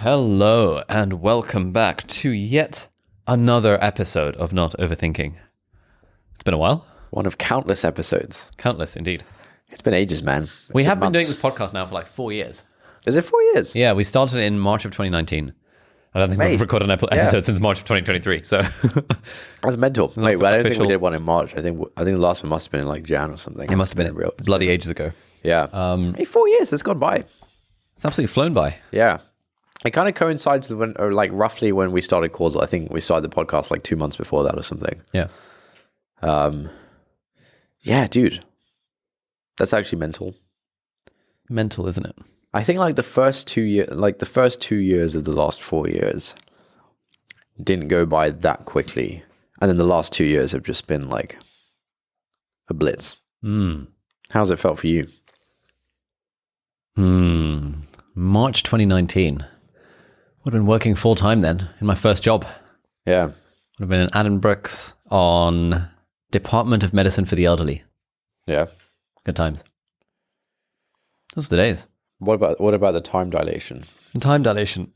Hello, and welcome back to yet another episode of Not Overthinking. It's been a while. One of countless episodes. Countless, indeed. It's been ages, man. We have been doing this podcast now for like 4 years. Is it 4 years? Yeah, we started in March of 2019. I don't think we've recorded an episode since March of 2023, so... That's mental. Wait, well, I don't think we did one in March. I think the last one must have been in like Jan or something. It must have been real bloody ages ago. Yeah. Hey, 4 years, it's gone by. It's absolutely flown by. Yeah. It kind of coincides with when, or like roughly when we started Causal. I think we started the podcast like 2 months before that or something. Yeah. Yeah, dude. That's actually mental. Mental, isn't it? I think like the first 2 years of the last 4 years didn't go by that quickly. And then the last 2 years have just been like a blitz. How's it felt for you? March 2019. Would have been working full time then in my first job. Yeah. Would have been in Addenbrooke's on Department of Medicine for the Elderly. Yeah. Good times. Those were the days. What about the time dilation? The time dilation.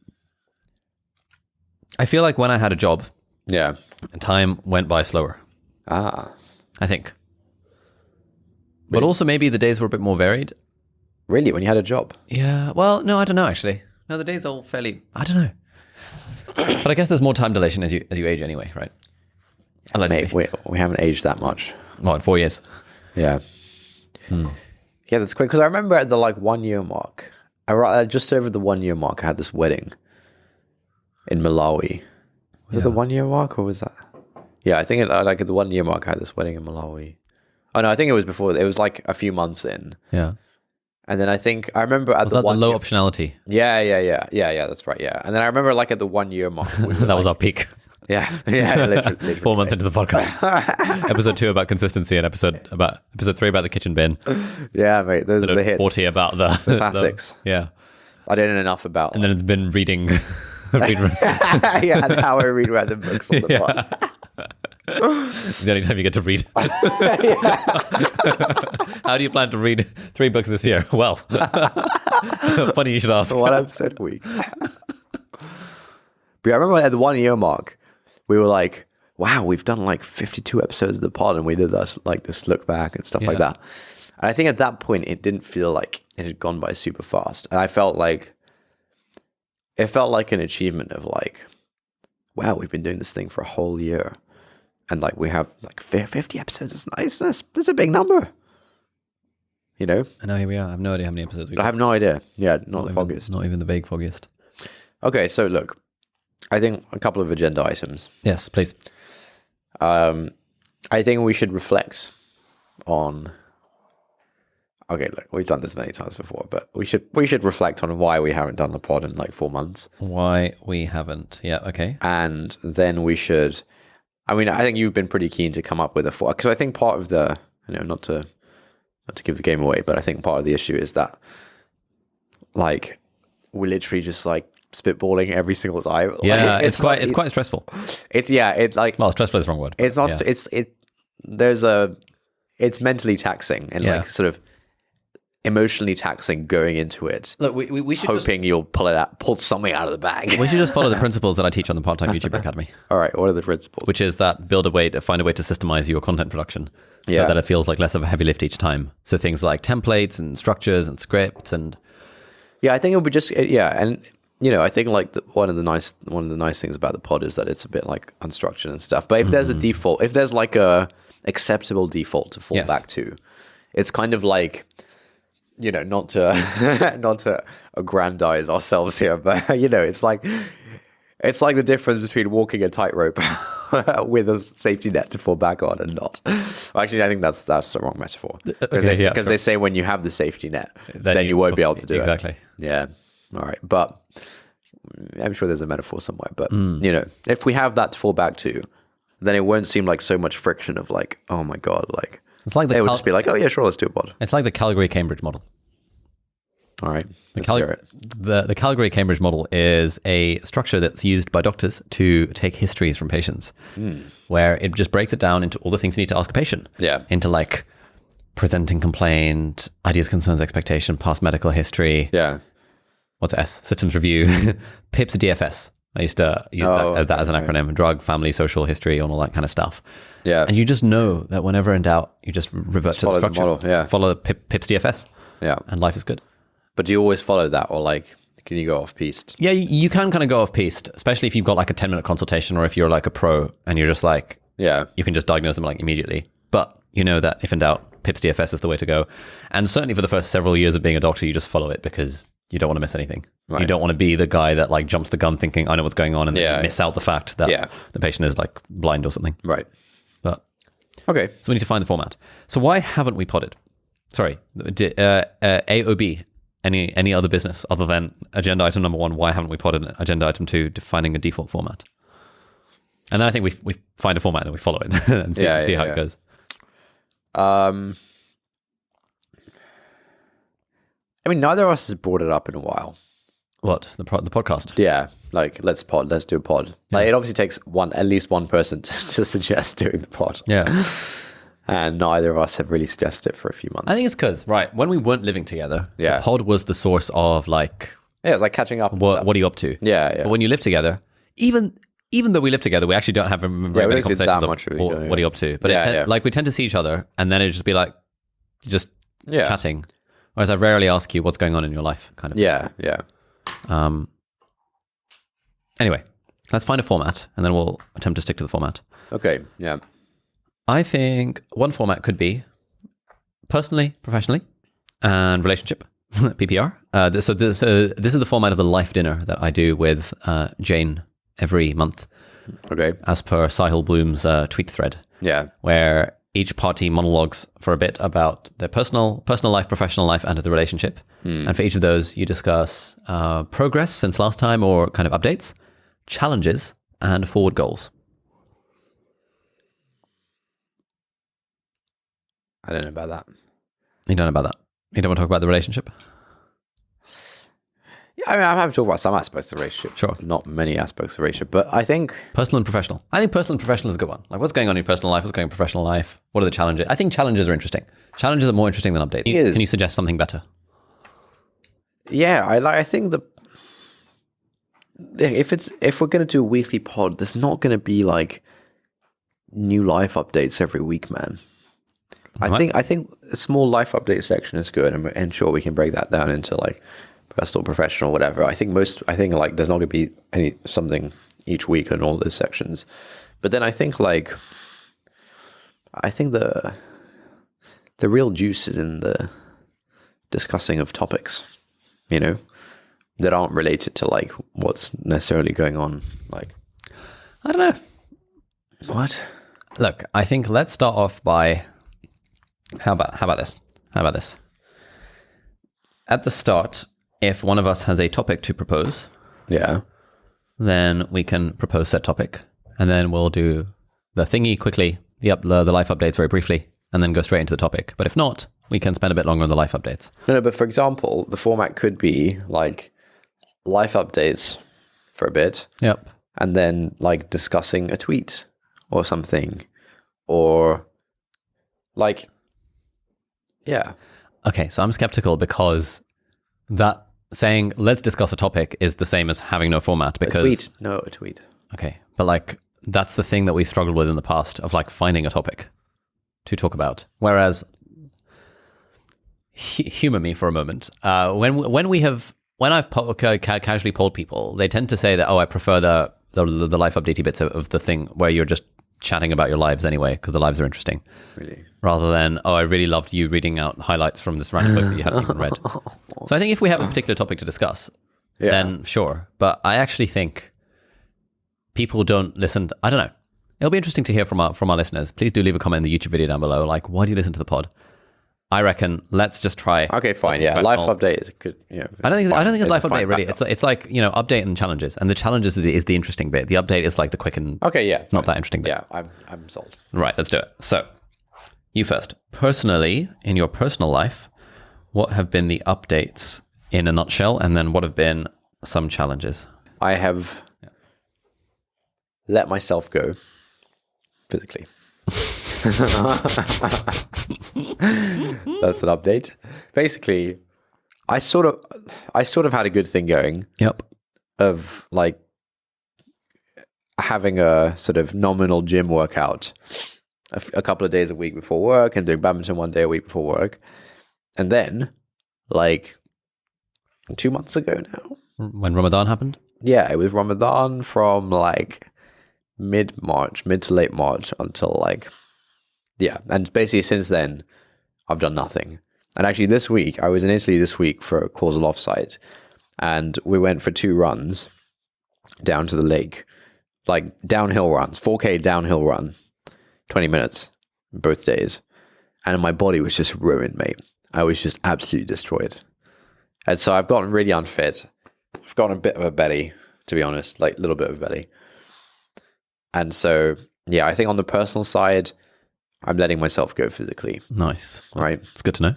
I feel like when I had a job, Yeah. time went by slower. Ah. I think. But also maybe the days were a bit more varied. Really? When you had a job? Yeah. Well, no, I don't know actually. No, the days are all fairly. I don't know. But I guess there's more time dilation as you age anyway, right? Mate, we haven't aged that much. Well, in 4 years. Yeah. Yeah, that's quick. Because I remember at the like 1 year mark, just over the 1 year mark, I had this wedding in Malawi. Was it the 1 year mark or was that? Yeah, I think like at the 1 year mark, I had this wedding in Malawi. Oh no, I think it was before. It was like a few months in. Yeah. And then I remember at Was that the low optionality? Yeah, that's right. Yeah. And then I remember like at the 1 year mark. That was our peak. Yeah, literally. 4 months into the podcast. Episode 2 about consistency and episode 3 about the kitchen bin. Yeah, mate, those are the hits. 40 about the classics. Yeah. I didn't know enough about. And then it's been reading. Yeah, and how I read random books on the pod. It's the only time you get to read. How do you plan to read 3 books this year? Well, funny you should ask. 1 episode a week. But I remember at the 1 year mark, we were like, wow, we've done like 52 episodes of the pod and we did this look back and stuff like that. And I think at that point, it didn't feel like it had gone by super fast. And I felt like, it felt like an achievement of like, wow, we've been doing this thing for a whole year. And like we have like 50 episodes. It's nice. That's a big number. You know? I know, here we are. I have no idea how many episodes we got. I have no idea. Yeah, not the foggiest. Not even the vague foggiest. Okay, so look, I think a couple of agenda items. Yes, please. I think we should reflect on... Okay, look, we've done this many times before, but we should reflect on why we haven't done the pod in like 4 months. Why we haven't. Yeah, okay. And then we should... I mean, I think you've been pretty keen to come up with because I think part of the, not to give the game away, but I think part of the issue is that, like, we're literally just like spitballing every single time. Yeah, like, it's quite stressful. Well, stressful is the wrong word. It's not. Yeah. It's mentally taxing and like sort of emotionally taxing going into it. Look, we should hoping you'll pull something out of the bag. We should just follow the principles that I teach on the Part-Time YouTuber Academy. All right, what are the principles? Which is that find a way to systemize your content production so that it feels like less of a heavy lift each time. So things like templates and structures and scripts and... Yeah, I think it would be just... Yeah, and, I think like one of the nice things about the pod is that it's a bit like unstructured and stuff. But if there's a default, if there's like a acceptable default to fall back to, it's kind of like... not to aggrandize ourselves here, but it's like the difference between walking a tightrope with a safety net to fall back on and not. Well, actually, I think that's the wrong metaphor because they say when you have the safety net, then you won't be able to do it. Exactly. Yeah. All right, but I'm sure there's a metaphor somewhere. But if we have that to fall back to, then it won't seem like so much friction of like, oh my god, like. It's like they would just be like, oh yeah, sure, let's do a pod. It's like the Calgary-Cambridge model. All right. The Calgary-Cambridge model is a structure that's used by doctors to take histories from patients, where it just breaks it down into all the things you need to ask a patient. Yeah. Into like presenting complaint, ideas, concerns, expectation, past medical history. Yeah. what's S? Systems review, PIPS DFS. I used to use that as an acronym: drug, family, social history, and all that kind of stuff. Yeah. And you just know that whenever in doubt, you just revert to the structure. Follow the model, Follow PIPS DFS. Yeah. And life is good. But do you always follow that, or like, can you go off piste? Yeah, you can kind of go off piste, especially if you've got like a 10-minute consultation, or if you're like a pro and you're just like, you can just diagnose them like immediately. But you know that if in doubt, PIPS DFS is the way to go. And certainly for the first several years of being a doctor, you just follow it because you don't want to miss anything. Right. You don't want to be the guy that like jumps the gun thinking, I know what's going on, and then miss out the fact that the patient is like blind or something. Right. But okay. So we need to find the format. So why haven't we podded? Sorry, AOB. Any other business other than agenda item number 1? Why haven't we podded agenda item 2, defining a default format? And then I think we find a format and then we follow it and see how it goes. I mean, neither of us has brought it up in a while. What, the podcast? Yeah, like let's do a pod. Like it obviously takes at least one person to suggest doing the pod. Yeah. And neither of us have really suggested it for a few months. I think it's because, when we weren't living together, the pod was the source of like... Yeah, it was like catching up. What are you up to? Yeah. But when you live together, even though we live together, we actually don't have very many conversations of what are you up to. But like we tend to see each other and then it'd just be like, just chatting. Whereas I rarely ask you what's going on in your life, kind of. Yeah. Anyway, let's find a format and then we'll attempt to stick to the format. Okay, yeah. I think one format could be personally, professionally, and relationship, PPR. This is the format of the life dinner that I do with Jane every month. Okay. As per Sahil Bloom's tweet thread. Yeah. Where each party monologues for a bit about their personal life, professional life, and the relationship. And for each of those, you discuss progress since last time or kind of updates, challenges, and forward goals. I don't know about that. You don't know about that? You don't want to talk about the relationship? Yeah, I mean, I'm happy to talk about some aspects of the relationship. Sure. Not many aspects of the relationship, but I think... Personal and professional. I think personal and professional is a good one. Like, what's going on in your personal life? What's going on in your professional life? What are the challenges? I think challenges are interesting. Challenges are more interesting than updates. Can you suggest something better? Yeah, I think if we're going to do a weekly pod, there's not going to be like new life updates every week, man. I think a small life update section is good, and sure we can break that down into like personal, professional, whatever. I think like there's not going to be something each week in all those sections, but then I think the real juice is in the discussing of topics, that aren't related to like what's necessarily going on. Like, I don't know. What? Look, I think let's start off by. How about this? At the start, if one of us has a topic to propose, then we can propose said topic, and then we'll do the thingy quickly, the life updates very briefly, and then go straight into the topic. But if not, we can spend a bit longer on the life updates. No, but for example, the format could be like life updates for a bit, and then like discussing a tweet or something, or like. Yeah. Okay, so I'm skeptical because that saying let's discuss a topic is the same as having no format because a tweet. Okay, but like that's the thing that we struggled with in the past of like finding a topic to talk about. Whereas humor me for a moment. When I've casually polled people, they tend to say that I prefer the life updatey bits of the thing where you're just chatting about your lives anyway because the lives are interesting. Really? Rather than, I really loved you reading out highlights from this random book that you hadn't even read. So I think if we have a particular topic to discuss, then sure. But I actually think people don't listen. I don't know. It'll be interesting to hear from our listeners. Please do leave a comment in the YouTube video down below. Like, why do you listen to the pod? I reckon let's just try. Okay, fine. Yeah, life update is good. Yeah, I don't think it's life update really. It's like update and challenges, and the challenges is the interesting bit. The update is like the quick and not that interesting bit. Yeah, I'm sold. Right, let's do it. So, you first. Personally, in your personal life, what have been the updates in a nutshell, and then what have been some challenges? I have let myself go physically. That's an update. Basically, I sort of had a good thing going. Yep. Of like having a sort of nominal gym workout a couple of days a week before work and doing badminton one day a week before work. And then like 2 months ago now. When Ramadan happened? Yeah, it was Ramadan from like mid to late March until like, yeah. And basically since then, I've done nothing. And actually this week, I was in Italy this week for a causal offsite, and we went for 2 runs down to the lake, like downhill runs, 4K downhill run, 20 minutes both days. And my body was just ruined, mate. I was just absolutely destroyed. And so I've gotten really unfit. I've gotten a bit of a belly, to be honest, like a little bit of a belly. And so, yeah, I think on the personal side, I'm letting myself go physically. Nice. Right. It's good to know.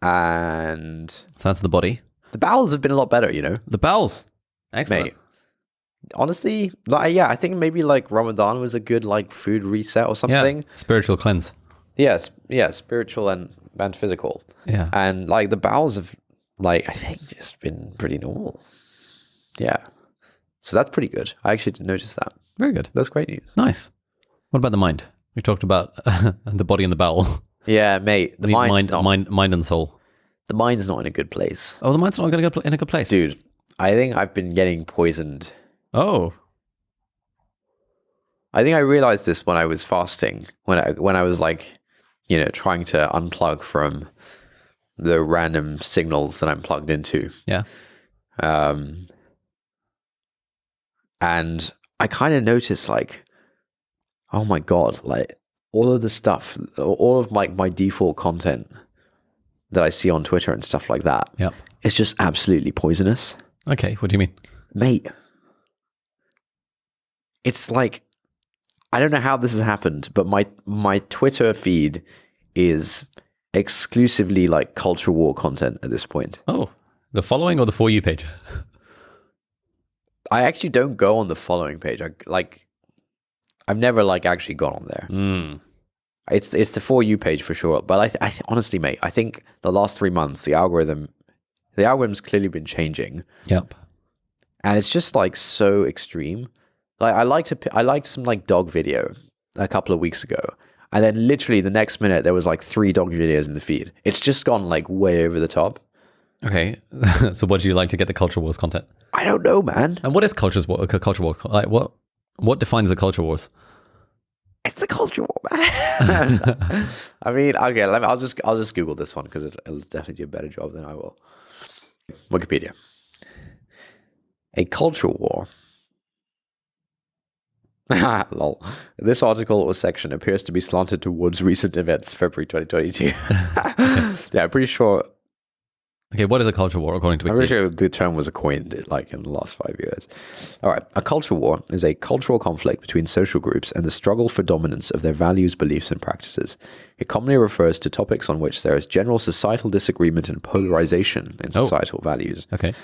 And so that's the body. The bowels have been a lot better, you know? The bowels. Excellent. Mate, honestly, like, yeah, I think maybe like Ramadan was a good like food reset or something. Yeah. Spiritual cleanse. Yes. Yeah. Spiritual and physical. Yeah. And like the bowels have like, I think just been pretty normal. Yeah. So that's pretty good. I actually didn't notice that. Very good. That's great news. Nice. What about the mind? We talked about the body and the bowel. Yeah, mate. The mind and soul. The mind's not in a good place. Oh, the mind's not going to go in a good place. Dude, I think I've been getting poisoned. Oh. I think I realized this when I was fasting, when I was like, you know, trying to unplug from the random signals that I'm plugged into. Yeah. And I kind of noticed like, oh my God, like all of the stuff, all of my default content that I see on Twitter and stuff like that. Yep. It's just absolutely poisonous. Okay. What do you mean? Mate, it's like, I don't know how this has happened, but my Twitter feed is exclusively like culture war content at this point. Oh, the following or the For You page? I actually don't go on the following page. I've never like actually gone on there. Mm. It's the For You page for sure. But I honestly, mate, I think the last 3 months, the algorithm's clearly been changing. Yep. And it's just like so extreme. Like I liked some like dog video a couple of weeks ago. And then literally the next minute there was like 3 dog videos in the feed. It's just gone like way over the top. Okay. So what do you like to get the culture wars content? I don't know, man. And what is culture war? Like what defines the culture wars? It's the culture war, man. I mean, okay, I'll just Google this one because it'll definitely do a better job than I will. Wikipedia. A culture war. Lol. This article or section appears to be slanted towards recent events, February 2022. Yeah, I'm pretty sure. Okay, what is a culture war according to Wikipedia? I'm pretty sure the term was coined like in the last 5 years. All right. A culture war is a cultural conflict between social groups and the struggle for dominance of their values, beliefs, and practices. It commonly refers to topics on which there is general societal disagreement and polarization in societal values. Okay.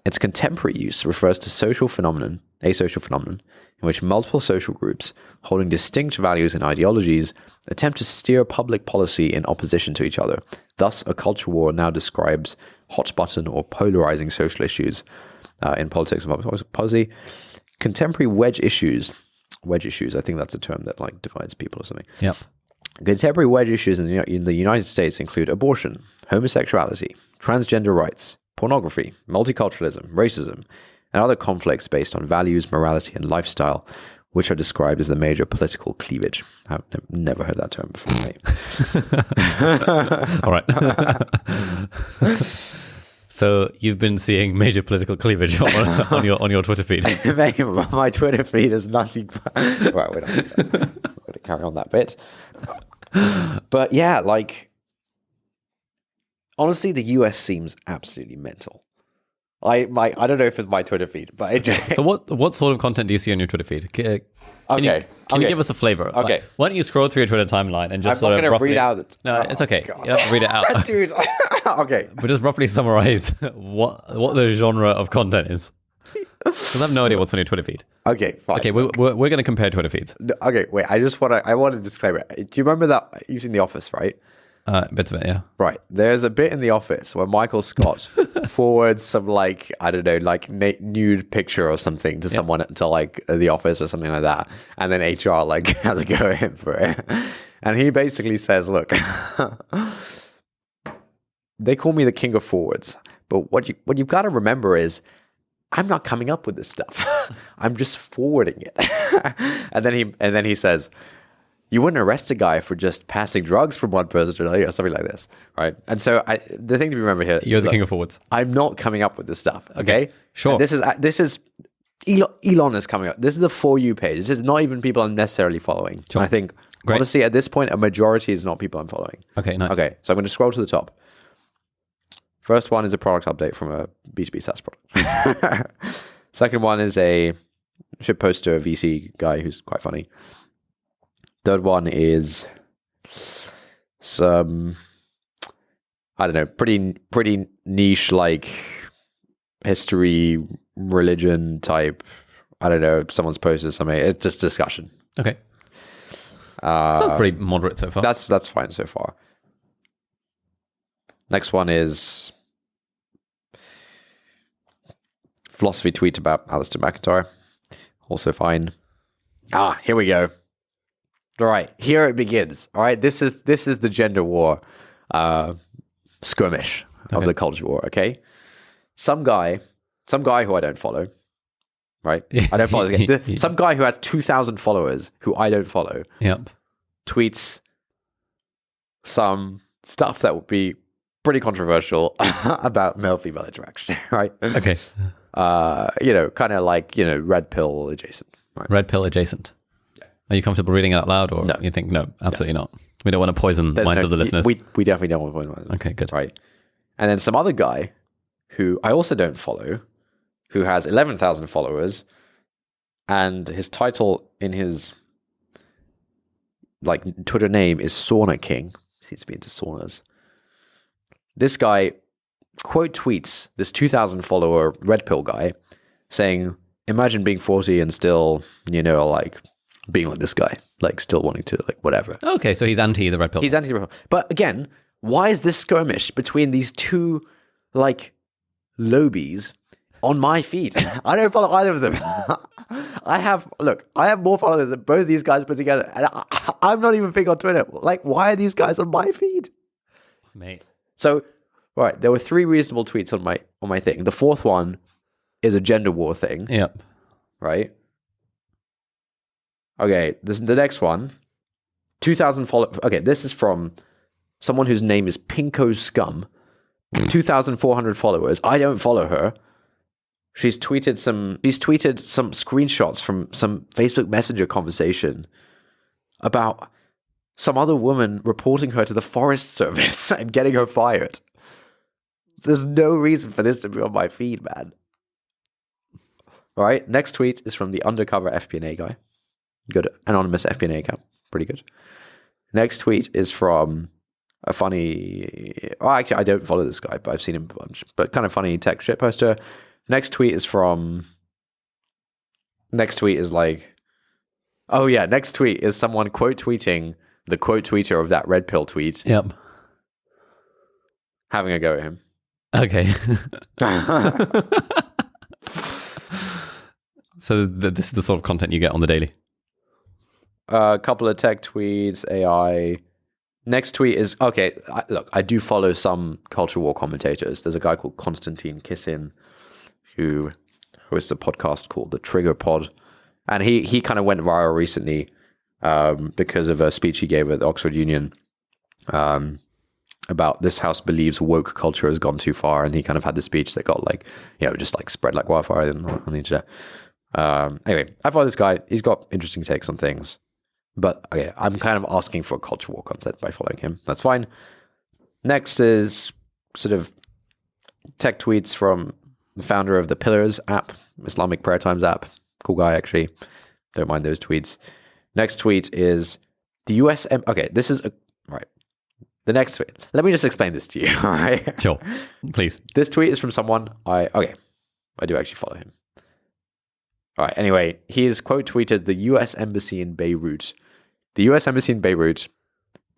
Its contemporary use refers to a social phenomenon in which multiple social groups holding distinct values and ideologies attempt to steer public policy in opposition to each other. Thus, a culture war now describes hot button or polarizing social issues in politics and public policy. Contemporary wedge issues, I think that's a term that like divides people or something. Yep. Contemporary wedge issues in the United States include abortion, homosexuality, transgender rights, pornography, multiculturalism, racism, and other conflicts based on values, morality, and lifestyle, which are described as the major political cleavage. I've never heard that term before, mate. All right. So you've been seeing major political cleavage on your Twitter feed. Mate, my Twitter feed is nothing but... Right, we're going to carry on that bit. But yeah, like... Honestly, the US seems absolutely mental. I don't know if it's my Twitter feed, but so what sort of content do you see on your Twitter feed? Can you give us a flavor? Okay. Like, why don't you scroll through your Twitter timeline and just I'm sort not of going to read out. No, it's okay. God. You don't have to read it out, dude. Okay, but just roughly summarize what the genre of content is. Because I have no idea what's on your Twitter feed. Okay, fine. Okay, we're going to compare Twitter feeds. Okay, wait. I want to disclaimer. Do you remember that you've seen The Office, right? Bits of it, yeah. Right. There's a bit in The Office where Michael Scott forwards some like, I don't know, like nude picture or something to someone to like the office or something like that. And then HR like has a go at him for it. And he basically says, look, they call me the king of forwards. But what you've got to remember is I'm not coming up with this stuff. I'm just forwarding it. and then he says, you wouldn't arrest a guy for just passing drugs from one person to another or something like this, right? And so the thing to remember here, you're the king of forwards. I'm not coming up with this stuff, okay? Sure. And this is Elon is coming up. This is the For You page. This is not even people I'm necessarily following. Sure. And I think, honestly, at this point, a majority is not people I'm following. Okay, nice. Okay, so I'm going to scroll to the top. First one is a product update from a B2B SaaS product. Second one is a ship post to a VC guy who's quite funny. Third one is some, I don't know, pretty niche, like history, religion type. I don't know, someone's posted something. It's just discussion. Okay. That's pretty moderate so far. That's fine so far. Next one is philosophy tweet about Alistair McIntyre. Also fine. Here we go. All right, here it begins. All right, this is the gender war skirmish of the culture war. Okay, some guy who I don't follow. Right, I don't follow this guy. Some guy who has 2,000 followers who I don't follow. Yep. Tweets some stuff that would be pretty controversial about male-female interaction. Right. Okay. Kind of like red pill adjacent. Right? Red pill adjacent. Are you comfortable reading it out loud, or you think no, absolutely not? We don't want to poison the minds of the listeners. We definitely don't want to poison minds. Okay, good. Right. And then some other guy who I also don't follow, who has 11,000 followers, and his title in his like Twitter name is Sauna King. Seems to be into saunas. This guy quote tweets this 2,000 follower red pill guy saying, "Imagine being 40 and still, like." Being like this guy, like still wanting to like whatever. Okay, so he's anti the red pill. He's anti the red pill. But again, why is this skirmish between these two like lobies on my feed? I don't follow either of them. I have more followers than both these guys put together, and I'm not even big on Twitter. Like, why are these guys on my feed, mate? So, right, there were 3 reasonable tweets on my thing. The fourth one is a gender war thing. Yep. Right. Okay, the next one, 2,000 followers. Okay, this is from someone whose name is Pinko Scum, 2,400 followers. I don't follow her. She's tweeted some screenshots from some Facebook Messenger conversation about some other woman reporting her to the Forest Service and getting her fired. There's no reason for this to be on my feed, man. All right, next tweet is from the undercover FP&A guy. Good anonymous FP&A account. Pretty good. Next tweet is from a funny... Oh, actually, I don't follow this guy, but I've seen him a bunch. But kind of funny tech shit poster. Next tweet is from... Next tweet is like... Oh, yeah. Next tweet is someone quote tweeting the quote tweeter of that red pill tweet. Yep. Having a go at him. Okay. So this is the sort of content you get on the daily. A couple of tech tweets, AI. Next tweet is, okay, look, I do follow some culture war commentators. There's a guy called Konstantin Kisin who hosts a podcast called The Trigger Pod. And he kind of went viral recently because of a speech he gave at the Oxford Union about this house believes woke culture has gone too far. And he kind of had this speech that got like, just like spread like wildfire on the internet. Anyway, I follow this guy. He's got interesting takes on things. But okay, I'm kind of asking for culture war content by following him. That's fine. Next is sort of tech tweets from the founder of the Pillars app, Islamic Prayer Times app. Cool guy, actually. Don't mind those tweets. Next tweet is the US... Okay, this is... Right. The next tweet. Let me just explain this to you, all right? Sure. Please. This tweet is from someone I do actually follow him. All right, anyway, he's quote tweeted the US Embassy in Beirut. The US Embassy in Beirut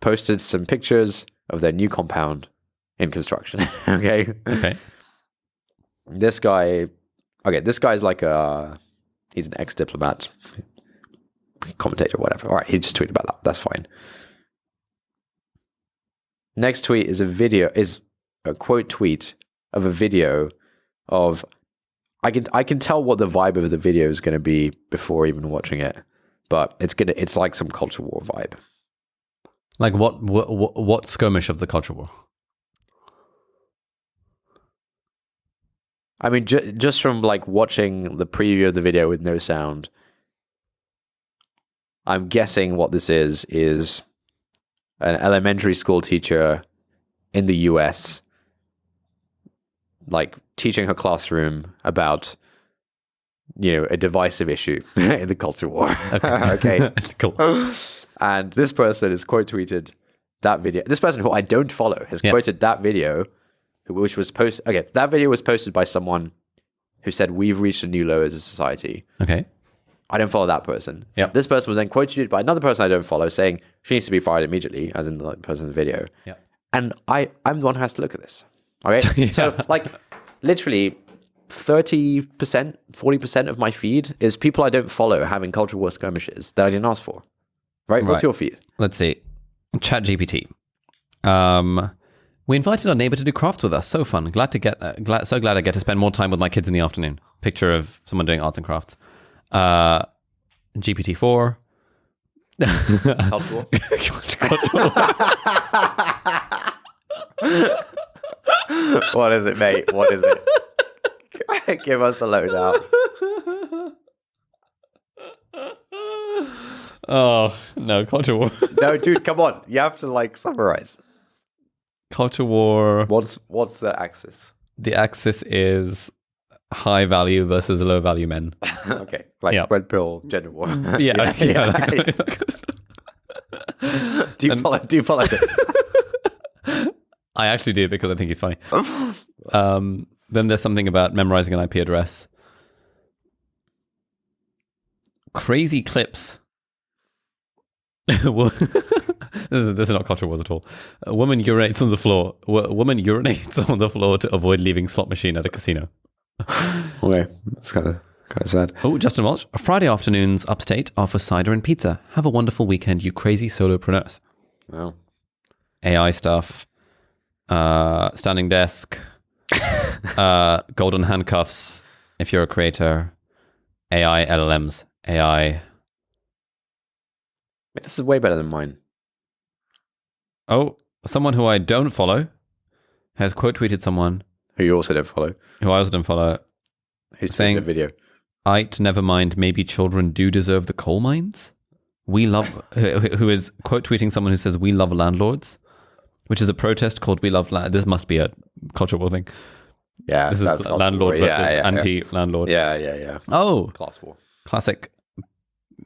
posted some pictures of their new compound in construction. Okay. This guy's like he's an ex-diplomat, commentator, whatever. All right, he just tweeted about that. That's fine. Next tweet is a quote tweet of a video of, I can tell what the vibe of the video is going to be before even watching it, but it's like some culture war vibe. Like what skirmish of the culture war? I mean, just from like watching the preview of the video with no sound, I'm guessing what this is an elementary school teacher in the US, like teaching her classroom about, a divisive issue in the culture war. Okay. Cool. And this person has quote tweeted that video. This person who I don't follow has quoted that video, which was posted. Okay, that video was posted by someone who said, "We've reached a new low as a society." Okay. I don't follow that person. Yep. This person was then quoted by another person I don't follow, saying she needs to be fired immediately, as in the person in the video. Yeah. And I'm the one who has to look at this. All right. Yeah. So like literally 30%, 40% of my feed is people I don't follow having culture war skirmishes that I didn't ask for. Right? What's your feed? Let's see. ChatGPT. We invited our neighbor to do crafts with us. So fun. So glad I get to spend more time with my kids in the afternoon. Picture of someone doing arts and crafts. GPT-4. Culture war. What is it, mate? What is it? Give us the lowdown. Oh, no, culture war. No, dude, come on. You have to like summarize. Culture war. What's the axis? The axis is high value versus low value men. Okay. Like red pill gender war. Yeah. Do you follow it? I actually do, because I think he's funny. Then there's something about memorizing an IP address. Crazy clips. This is not culture wars at all. A woman urinates on the floor. Woman urinates on the floor to avoid leaving slot machine at a casino. Okay, that's kind of sad. Oh, Justin Walsh. Friday afternoons upstate are for cider and pizza. Have a wonderful weekend, you crazy solopreneurs. Wow. AI stuff. Standing desk. Golden handcuffs. If you're a creator. AI LLMs. AI. This is way better than mine. Oh, someone who I don't follow has quote tweeted someone who you also don't follow. Who I also don't follow. Who's saying a video? Never mind, maybe children do deserve the coal mines. We love, who is quote tweeting someone who says, "We love landlords," which is a protest called "We love land." This must be a culture war thing. Yeah, this is landlord versus anti-landlord. Yeah. Oh, class war. Classic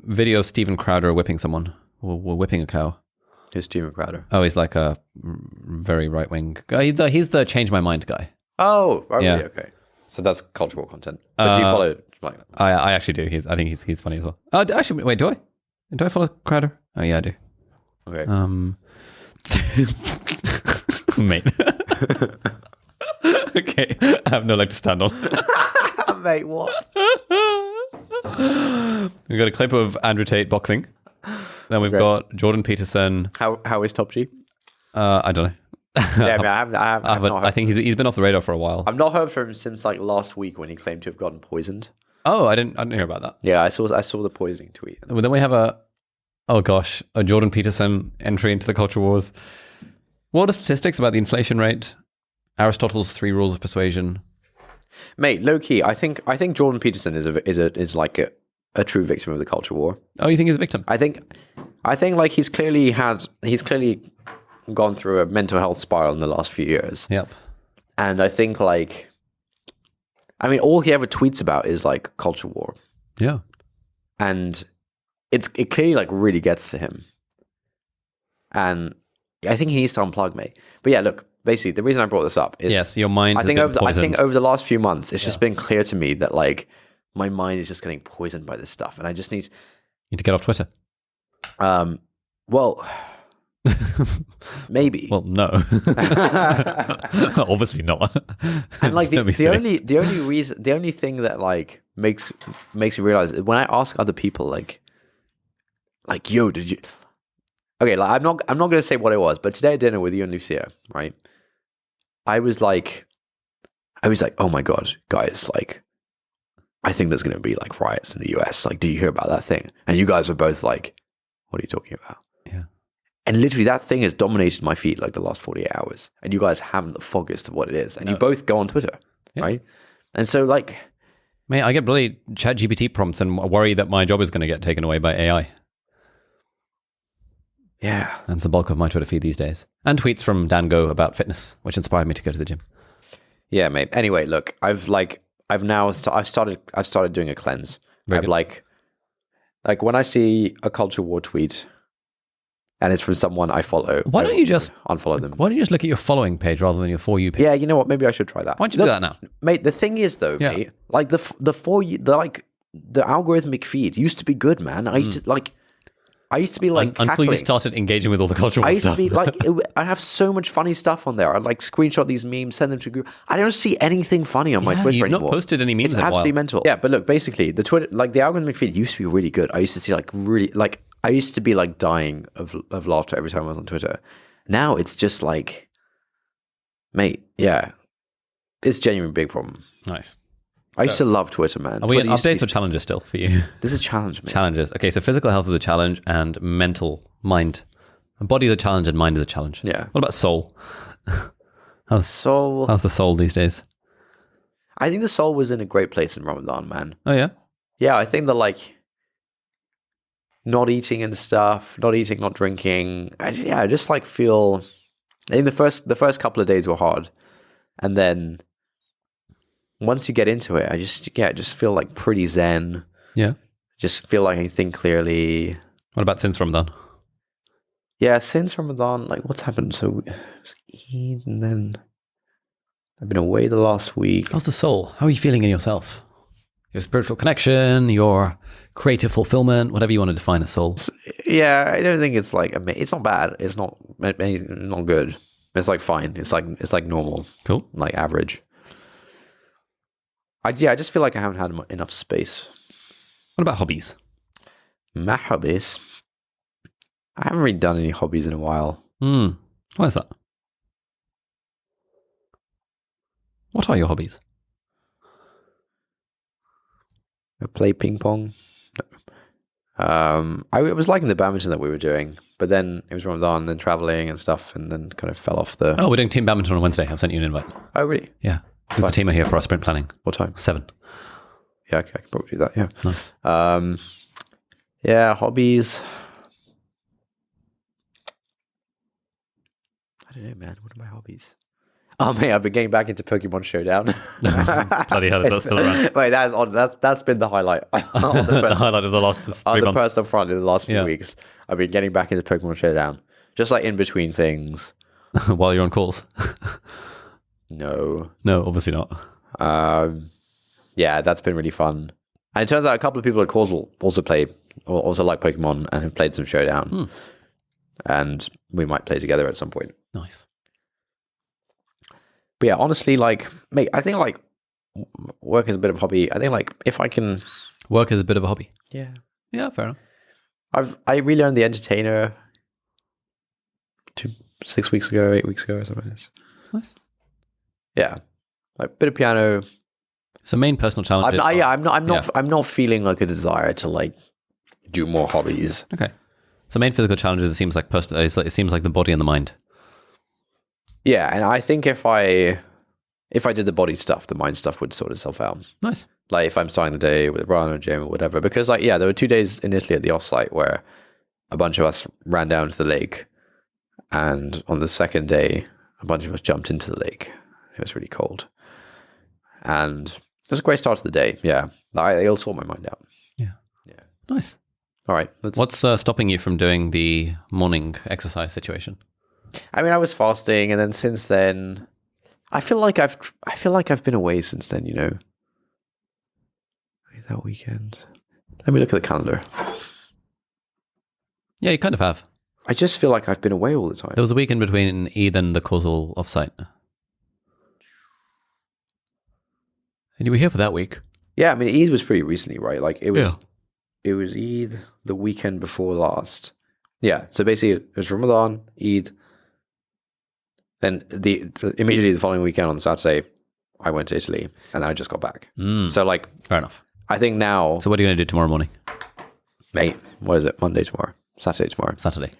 video of Steven Crowder whipping someone. We're whipping a cow. Who's Steven Crowder? Oh, he's like a very right-wing guy. He's the change my mind guy. Oh, yeah. Okay. So that's cultural content. But do you follow? Like, I actually do. I think he's funny as well. Actually, wait, do I? Do I follow Crowder? Oh yeah, I do. Okay. Mate. Okay, I have no leg to stand on. Mate, what? We've got a clip of Andrew Tate boxing. Then we've got Jordan Peterson. How is Top G? I don't know. Yeah, I mean, I think he's been off the radar for a while. I've not heard from him since like last week when he claimed to have gotten poisoned. Oh, I didn't hear about that. Yeah, I saw the poisoning tweet. Well, then we have a Jordan Peterson entry into the culture wars. What are the statistics about the inflation rate? Aristotle's 3 rules of persuasion. Mate, low key, I think Jordan Peterson is like a true victim of the culture war. Oh, you think he's a victim? I think like he's clearly gone through a mental health spiral in the last few years. Yep. And I think all he ever tweets about is like culture war. Yeah. And it clearly like really gets to him. And I think he needs to unplug, mate. But yeah, look, basically the reason I brought this up is yes, your mind. I think over the last few months, it's just been clear to me that like my mind is just getting poisoned by this stuff, and I just need to get off Twitter. Well, Maybe. Well, no. Obviously not. And like the only thing that like makes me realize is when I ask other people like, yo, did you? Okay, like I'm not gonna say what it was, but today at dinner with you and Lucia, right? I was like, oh my god, guys, like, I think there's gonna be like riots in the US. Like, do you hear about that thing? And you guys were both like, what are you talking about? Yeah. And literally that thing has dominated my feed like the last 48 hours. And you guys haven't the foggiest of what it is. And you both go on Twitter, right? And so like... Mate, I get bloody ChatGPT prompts and worry that my job is going to get taken away by AI. Yeah. That's the bulk of my Twitter feed these days. And tweets from Dan Go about fitness, which inspired me to go to the gym. Yeah, mate. Anyway, look, I've started doing a cleanse. Very good. Like when I see a culture war tweet and it's from someone I follow, why don't you just unfollow them? Why don't you just look at your following page rather than your For You page? Yeah, you know what? Maybe I should try that. Why don't you do that now? Mate, the thing is though, mate, like the For You, the algorithmic feed used to be good, man. I used to be like until you cackling. started engaging with all the cultural stuff. I used to be like, I'd have so much funny stuff on there. I'd like screenshot these memes, send them to group. I don't see anything funny on my Twitter you've anymore. not posted any memes It's in a while. absolutely mental. Yeah, but look, basically, the Twitter, like the algorithmic feed used to be really good. I used to see like really, like I used to be like dying of laughter every time I was on Twitter. Now it's just like, mate, yeah, it's a genuine big problem. Nice. I used to love Twitter, man. Are we in updates or challenges still for you? This is a challenge, man. Challenges. Okay, so physical health is a challenge and mental mind. Body is a challenge and mind is a challenge. Yeah. What about soul? How's the soul these days? I think the soul was in a great place in Ramadan, man. Oh, yeah? Yeah, I think that like not eating and stuff, not drinking. I just like feel. I think the first couple of days were hard, and then once you get into it, I just feel like pretty zen. Yeah. Just feel like I think clearly. What about since Ramadan? Yeah, since Ramadan, like what's happened? So it was Eid, and then I've been away the last week. How's the soul? How are you feeling in yourself? Your spiritual connection, your creative fulfillment, whatever you want to define as soul. Yeah, I don't think it's like it's not bad. It's not good. It's like fine. It's like normal. Cool. Like average. I just feel like I haven't had enough space. What about hobbies? My hobbies. I haven't really done any hobbies in a while. Why is that? What are your hobbies? I play ping pong. I was liking the badminton that we were doing, but then it was Ramadan, and then traveling and stuff, and then kind of fell off the... Oh, we're doing team badminton on Wednesday. I've sent you an invite. Oh, really? Yeah. The team are here for our sprint planning. What time? 7. Yeah, okay, I can probably do that, yeah. Nice. Yeah, hobbies. I don't know, man. What are my hobbies? Oh, mate, I've been getting back into Pokemon Showdown. Bloody hell, that's still around. Wait, that's been the highlight. The highlight of the last 3 On the months. personal front in the last few weeks, I've been getting back into Pokemon Showdown. Just like in between things. While you're on calls. No, obviously not. Yeah, that's been really fun. And it turns out a couple of people at calls will also like Pokemon and have played some Showdown. And we might play together at some point. Nice. But yeah, honestly, like, mate, I think like work is a bit of a hobby. I think like if I can... Work is a bit of a hobby. Yeah. Yeah, fair enough. I relearned The Entertainer 6 weeks ago, 8 weeks ago or something like this. Nice. Yeah. Like a bit of piano. So main personal challenge. I'm not feeling like a desire to like do more hobbies. Okay. So main physical challenges, it seems like it seems like the body and the mind. Yeah, and I think if I did the body stuff, the mind stuff would sort itself out. Nice. Like if I'm starting the day with a run or gym or whatever, because like there were 2 days in Italy at the offsite where a bunch of us ran down to the lake, and on the second day, a bunch of us jumped into the lake. It was really cold, and it was a great start to the day. Yeah, it'll sort my mind out. Yeah. Nice. All right. What's stopping you from doing the morning exercise situation? I mean, I was fasting, and then since then, I feel like I've been away since then. You know, that weekend. Let me look at the calendar. Yeah, you kind of have. I just feel like I've been away all the time. There was a week in between Eid and the causal offsite. And you were here for that week. Yeah, I mean, Eid was pretty recently, right? Like it was Eid the weekend before last. Yeah, so basically it was Ramadan, Eid. Then immediately the following weekend on Saturday, I went to Italy, and I just got back. So like, fair enough. I think now. So what are you going to do tomorrow morning, mate? What is it? Monday tomorrow, Saturday tomorrow, Saturday.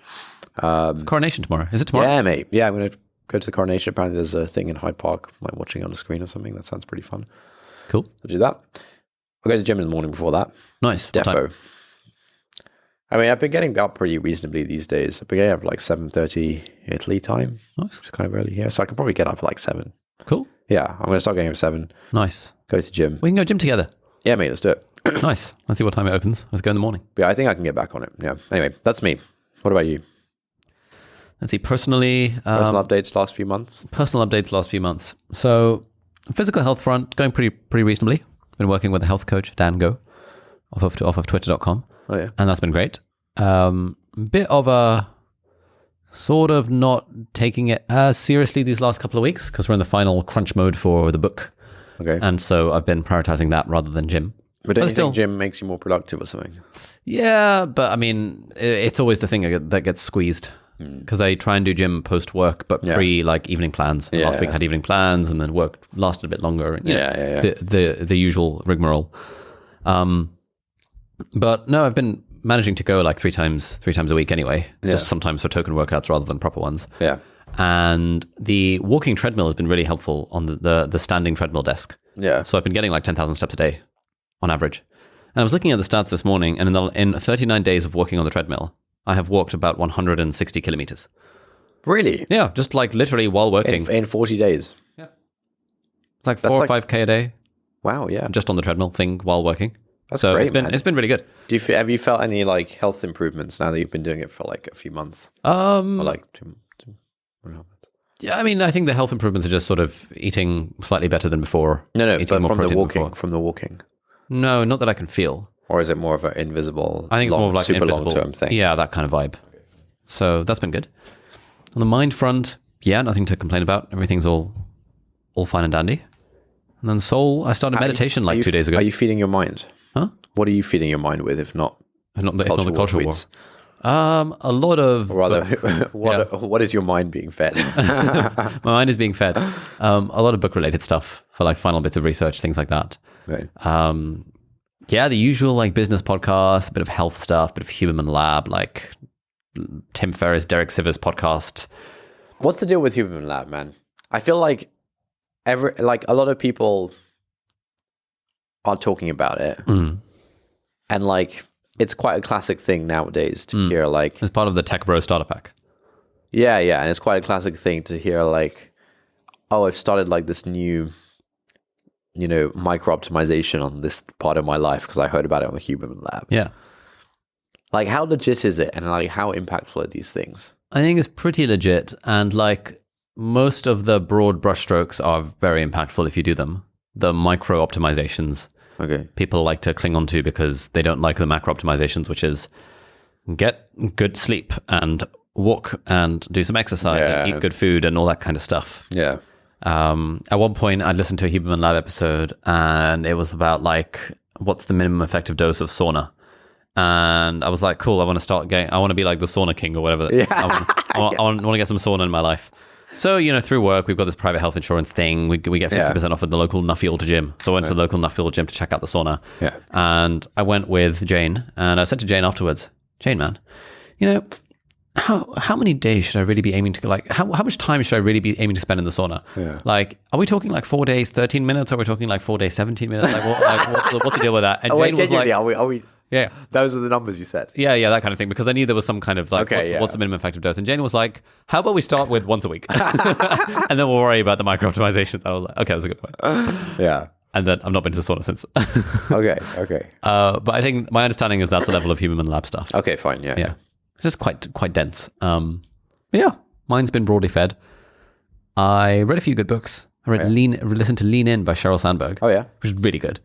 Coronation tomorrow. Is it tomorrow? Yeah, mate. Yeah, I'm going to go to the coronation. Apparently, there's a thing in Hyde Park, like watching it on the screen or something. That sounds pretty fun. Cool. I'll do that. I'll go to the gym in the morning before that. Nice. Defo. I mean, I've been getting up pretty reasonably these days. I've been getting up like 7:30 Italy time. Nice. Which is kind of early here. So I could probably get up for like 7. Cool. Yeah, I'm going to start getting up at 7. Nice. Go to the gym. We can go gym together. Yeah, mate, let's do it. Nice. Let's see what time it opens. Let's go in the morning. Yeah, I think I can get back on it. Yeah. Anyway, that's me. What about you? Let's see. Personally, personal updates last few months. So, physical health front going pretty reasonably. Been working with a health coach, Dan Go, off of Twitter.com. Oh yeah, and that's been great. Bit of a sort of not taking it as seriously these last couple of weeks because we're in the final crunch mode for the book. Okay, and so I've been prioritizing that rather than gym. But don't you think gym makes you more productive or something? Yeah, but I mean, it's always the thing that gets squeezed. Because I try and do gym post work, but pre like evening plans. Last week I had evening plans, and then work lasted a bit longer. And, the usual rigmarole. But no, I've been managing to go like three times a week anyway. Just sometimes for token workouts rather than proper ones. Yeah. And the walking treadmill has been really helpful on the standing treadmill desk. Yeah. So I've been getting like 10,000 steps a day on average. And I was looking at the stats this morning, and in 39 days of walking on the treadmill, I have walked about 160 kilometers. Really? Yeah, just like literally while working. In 40 days? Yeah. It's like 4 or 5K a day. Wow, yeah. Just on the treadmill thing while working. That's great, it's been really good. Have you felt any like health improvements now that you've been doing it for like a few months? Or like 2 months? Yeah, I mean, I think the health improvements are just sort of eating slightly better than before. No, but from the walking. No, not that I can feel. Or is it more of an invisible, I think it's more of like super invisible, long-term thing? Yeah, that kind of vibe. So that's been good. On the mind front, yeah, nothing to complain about. Everything's all fine and dandy. And then soul, I started meditation 2 days ago. Are you feeding your mind? Huh? What are you feeding your mind with, if not the cultural war? A lot of... Or rather, what is your mind being fed? My mind is being fed. A lot of book-related stuff for like final bits of research, things like that. Right. Yeah, the usual like business podcast, a bit of health stuff, a bit of Huberman Lab, like Tim Ferriss, Derek Sivers podcast. What's the deal with Huberman Lab, man? I feel like a lot of people are talking about it, and like it's quite a classic thing nowadays to hear like it's part of the Tech Bro Starter Pack. Yeah, and it's quite a classic thing to hear like, oh, I've started like this new, micro optimization on this part of my life because I heard about it on the Huberman Lab. Yeah. Like, how legit is it, and like how impactful are these things? I think it's pretty legit, and like most of the broad brushstrokes are very impactful if you do them. The micro optimizations, people like to cling on to because they don't like the macro optimizations, which is get good sleep and walk and do some exercise and eat good food and all that kind of stuff. Yeah. At one point, I listened to a Huberman Lab episode, and it was about like what's the minimum effective dose of sauna. And I was like, cool, I want to be like the sauna king or whatever. Yeah. I want to get some sauna in my life. So, through work, we've got this private health insurance thing. We get 50% off at the local Nuffield gym. So I went to the local Nuffield gym to check out the sauna. Yeah. And I went with Jane, and I said to Jane afterwards, Jane, man, how many days should I really be aiming to, like, how much time should I really be aiming to spend in the sauna? Yeah. Like, are we talking like 4 days, 13 minutes? Or are we talking like 4 days, 17 minutes? Like, what's the deal with that? And Jane was like, are we? Yeah. Those are the numbers you said. Yeah, that kind of thing. Because I knew there was some kind of like, what's the minimum effective dose? And Jane was like, how about we start with once a week? And then we'll worry about the micro optimizations. I was like, okay, that's a good point. Yeah. And then I've not been to the sauna since. Okay. But I think my understanding is that's the level of Huberman Lab stuff. Okay, fine. Yeah. It's just quite dense. But yeah, mine's been broadly fed. I read a few good books. I listened to Lean In by Sheryl Sandberg. Oh yeah. Which is really good.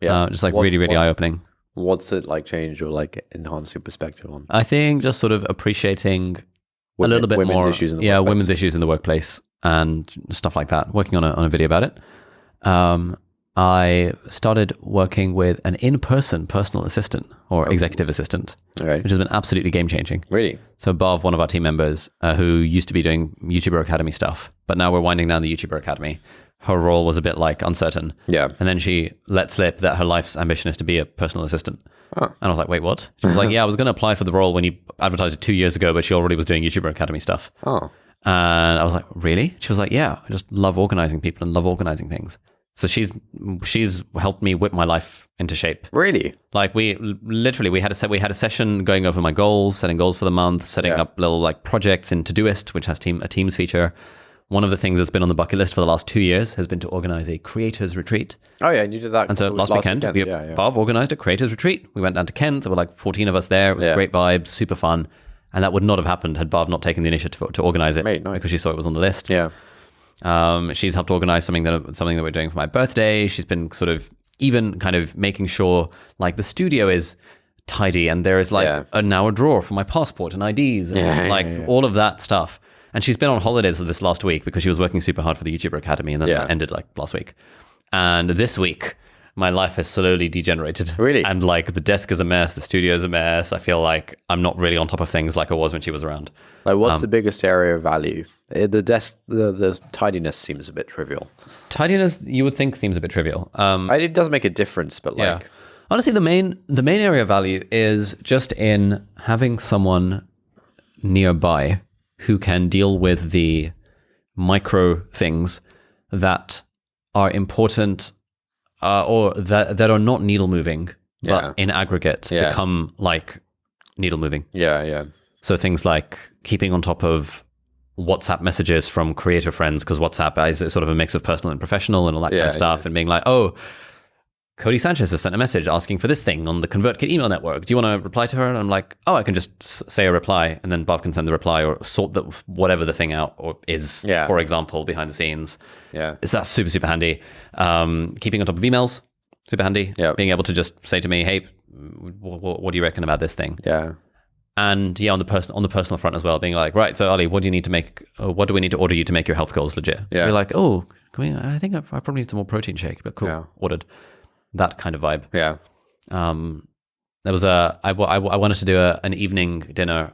Yeah. Just like really eye-opening. What's it like changed or like enhance your perspective on? I think just sort of appreciating a little bit women's more. Issues in the workplace. Women's issues in the workplace and stuff like that. Working on a video about it. I started working with an in-person personal assistant or executive assistant, which has been absolutely game-changing. Really? So Bob, one of our team members, who used to be doing YouTuber Academy stuff, but now we're winding down the YouTuber Academy. Her role was a bit like uncertain. Yeah. And then she let slip that her life's ambition is to be a personal assistant. Oh. And I was like, wait, what? She was like, yeah, I was going to apply for the role when you advertised it 2 years ago, but she already was doing YouTuber Academy stuff. Oh. And I was like, really? She was like, yeah, I just love organizing people and love organizing things. So she's helped me whip my life into shape. Really? Like we had a session going over my goals, setting goals for the month, setting up little like projects in Todoist, which has a Teams feature. One of the things that's been on the bucket list for the last 2 years has been to organize a creators retreat. Oh yeah, and you did that. And so last weekend, Bob organized a creators retreat. We went down to Kent. There were like 14 of us there. It was great vibes, super fun. And that would not have happened had Bob not taken the initiative to organize it because she saw it was on the list. Yeah. She's helped organize something that we're doing for my birthday. She's been sort of even kind of making sure like the studio is tidy and there is like now a drawer for my passport and IDs and all of that stuff. And she's been on holidays this last week because she was working super hard for the YouTuber Academy, and then that ended like last week. And this week, my life has slowly degenerated. Really? And like the desk is a mess, the studio is a mess. I feel like I'm not really on top of things like I was when she was around. Like, what's the biggest area of value? The desk, the tidiness seems a bit trivial. Tidiness, you would think, seems a bit trivial. It does make a difference, but like, honestly, the main area of value is just in having someone nearby who can deal with the micro things that are important or that are not needle moving, but in aggregate become like needle moving. Yeah. So things like keeping on top of WhatsApp messages from creator friends, because WhatsApp is sort of a mix of personal and professional and all that kind of stuff, and being like, oh, Cody Sanchez has sent a message asking for this thing on the ConvertKit email network. Do you want to reply to her? And I'm like, oh, I can just say a reply, and then Bob can send the reply or sort whatever the thing out or is, for example, behind the scenes. Yeah. So that's super, super handy. Keeping on top of emails, super handy. Yeah. Being able to just say to me, hey, what do you reckon about this thing? Yeah. And on the personal front as well, being like, right, so Ali, what do we need to order you to make your health goals legit? Yeah. You're like, oh, I think I probably need some more protein shake, but cool, ordered. That kind of vibe. Yeah. There was I wanted to do an evening dinner,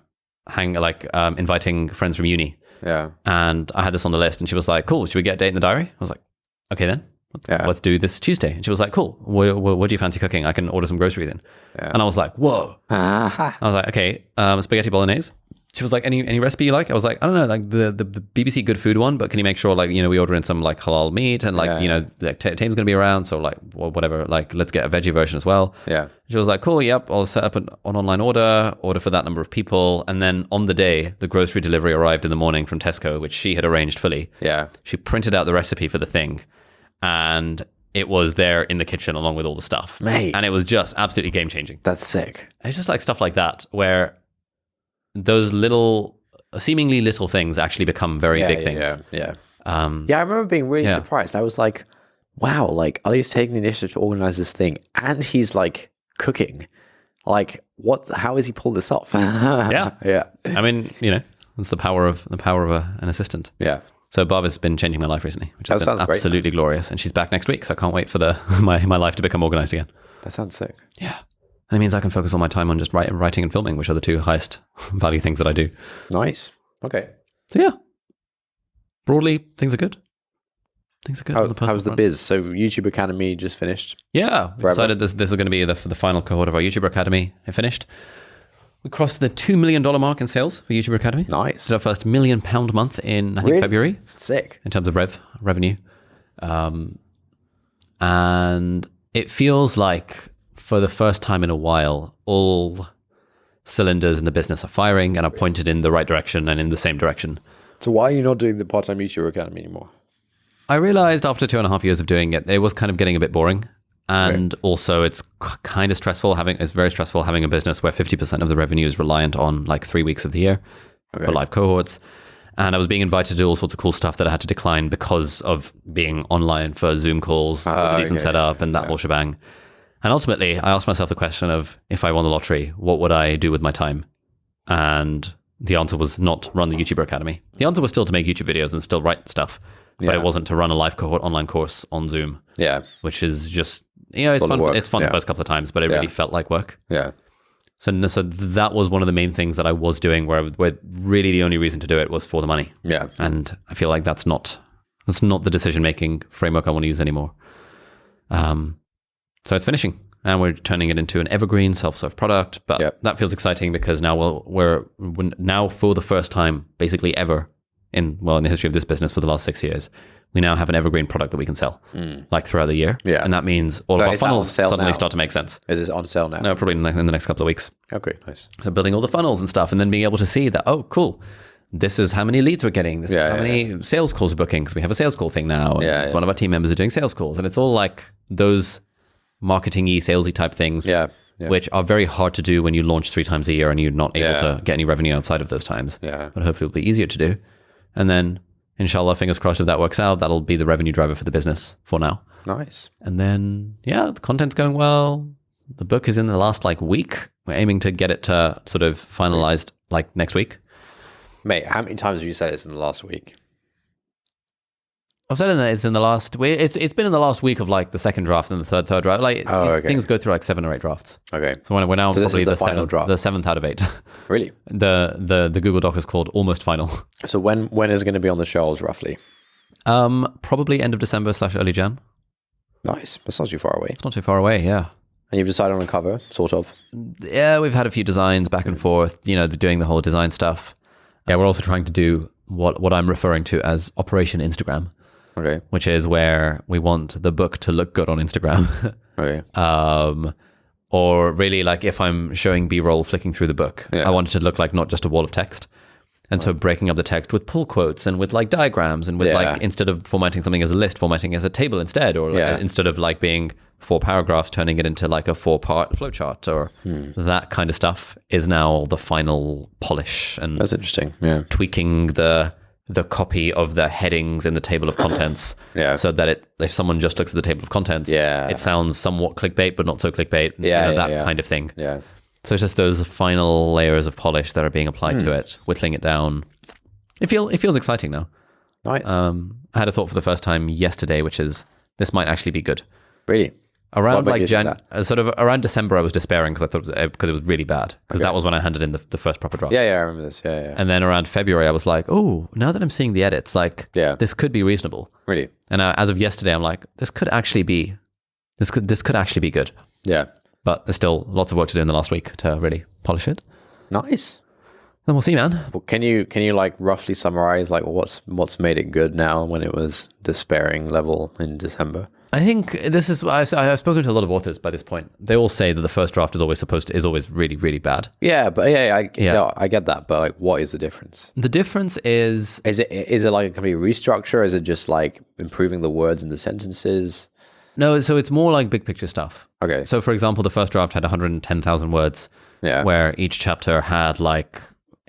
inviting friends from uni. Yeah. And I had this on the list, and she was like, cool, should we get a date in the diary? I was like, okay then. Let's do this Tuesday. And she was like, cool, what do you fancy cooking? I can order some groceries in. Yeah. And I was like, whoa. I was like, okay, spaghetti bolognese. She was like, any recipe you like? I was like, I don't know, like the BBC Good Food one, but can you make sure like, we order in some like halal meat and like, like Tame's going to be around. So like, whatever, like let's get a veggie version as well. Yeah. She was like, cool, yep, I'll set up an online order for that number of people. And then on the day, the grocery delivery arrived in the morning from Tesco, which she had arranged fully. Yeah. She printed out the recipe for the thing, and it was there in the kitchen along with all the stuff. Mate. And it was just absolutely game changing. That's sick. It's just like stuff like that where those seemingly little things actually become very big things. Yeah. I remember being really surprised. I was like, wow, like Ali's taking the initiative to organize this thing, and he's like cooking. Like, what? How has he pulled this off? Yeah. I mean, it's the power of an assistant. Yeah. So Bob has been changing my life recently, which has been absolutely glorious. And she's back next week, so I can't wait for my life to become organized again. That sounds sick. Yeah. And it means I can focus all my time on just writing and filming, which are the two highest value things that I do. Nice. Okay. So yeah, broadly, things are good. Things are good. How's the biz? So YouTube Academy just finished? Yeah. We decided this is going to be the final cohort of our YouTuber Academy. It finished. We crossed the $2 million mark in sales for YouTuber Academy. Nice. Did our first £1 million month in, I think, February. Sick. In terms of revenue. And it feels like for the first time in a while, all cylinders in the business are firing and are pointed in the right direction and in the same direction. So why are you not doing the part-time YouTuber Academy anymore? I realized after 2.5 years of doing it, it was kind of getting a bit boring. And also it's kind of stressful it's very stressful having a business where 50% of the revenue is reliant on like 3 weeks of the year for live cohorts. And I was being invited to do all sorts of cool stuff that I had to decline because of being online for Zoom calls, with a decent setup and that whole shebang. And ultimately, I asked myself the question of, if I won the lottery, what would I do with my time? And the answer was not run the YouTuber Academy. The answer was still to make YouTube videos and still write stuff, but it wasn't to run a live cohort online course on Zoom. Yeah. Which is just, it's fun. It's fun the first couple of times, but it really felt like work. Yeah. So that was one of the main things that I was doing, where really the only reason to do it was for the money. Yeah. And I feel like that's not the decision-making framework I want to use anymore. So it's finishing, and we're turning it into an evergreen self-serve product. But that feels exciting because now we're now, for the first time, basically ever in the history of this business for the last 6 years, we now have an evergreen product that we can sell like throughout the year. Yeah. And that means all of our funnels suddenly start to make sense. Is it on sale now? No, probably in the next couple of weeks. Okay, nice. So building all the funnels and stuff, and then being able to see that, oh, cool, this is how many leads we're getting. This is how many sales calls we're booking, because we have a sales call thing now. One of our team members are doing sales calls. And it's all like those marketing-y, salesy type things, which are very hard to do when you launch 3 times a year and you're not able to get any revenue outside of those times. Yeah. But hopefully it'll be easier to do. And then, inshallah, fingers crossed, if that works out, that'll be the revenue driver for the business for now. Nice. And then, the content's going well. The book is in the last week. We're aiming to get it to sort of finalized next week. Mate, how many times have you said it's in the last week? I've said it's in the last week. It's been in the last week of the second draft and the third draft. Things go through 7 or 8 drafts. Okay. So we're now probably the final draft. The 7th out of 8. Really? The Google Doc is called almost final. So when is it going to be on the shelves roughly? Probably end of December / early Jan. Nice. That's not too far away. It's not too far away, yeah. And you've decided on a cover, sort of? Yeah, we've had a few designs back and forth, they're doing the whole design stuff. Yeah, we're also trying to do what I'm referring to as Operation Instagram. Okay. Which is where we want the book to look good on Instagram. Okay. Or really, if I'm showing B-roll flicking through the book, I want it to look like not just a wall of text. And so breaking up the text with pull quotes and with diagrams and with instead of formatting something as a list, formatting as a table instead, or instead of being 4 paragraphs, turning it into a 4-part flowchart, or that kind of stuff is now the final polish. And that's interesting. Yeah. Tweaking the copy of the headings in the table of contents, so that if someone just looks at the table of contents, it sounds somewhat clickbait, but not so clickbait. That kind of thing. Yeah. So it's just those final layers of polish that are being applied to it, whittling it down. It feels exciting now. Nice. I had a thought for the first time yesterday, which is this might actually be good. Really? Around around December, I was despairing because it was really bad, because that was when I handed in the first proper draft. Yeah, I remember this. Yeah. And then around February, I was like, oh, now that I'm seeing the edits, this could be reasonable. Really? And as of yesterday, I'm like, this could actually be good. Yeah. But there's still lots of work to do in the last week to really polish it. Nice. Then we'll see, man. Well, can you roughly summarize what's made it good now when it was despairing level in December? I think this is. I've spoken to a lot of authors by this point. They all say that the first draft is always really, really bad. Yeah, but I get that. But what is the difference? The difference is it a complete restructure? Is it just improving the words in the sentences? No, so it's more big picture stuff. Okay. So for example, the first draft had 110,000 words. Yeah. Where each chapter had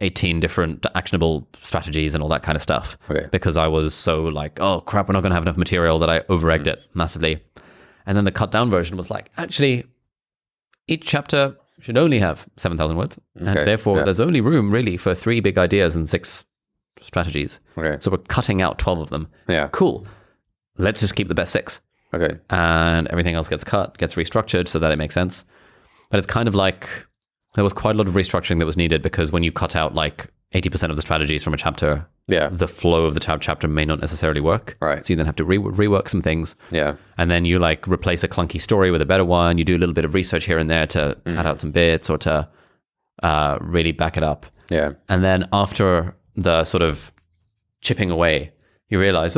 18 different actionable strategies and all that kind of stuff. Okay. Because I was so oh crap, we're not going to have enough material, that I over-egged it massively. And then the cut down version was actually, each chapter should only have 7,000 words. Okay. And therefore there's only room really for 3 big ideas and 6 strategies. Okay. So we're cutting out 12 of them. Yeah. Cool. Let's just keep the best 6. Okay. And everything else gets cut, gets restructured so that it makes sense. But it's kind of there was quite a lot of restructuring that was needed, because when you cut out 80% of the strategies from a chapter, the flow of the chapter may not necessarily work. Right. So you then have to rework some things. Yeah. And then you replace a clunky story with a better one. You do a little bit of research here and there to add out some bits or to really back it up. Yeah. And then after the sort of chipping away, you realize,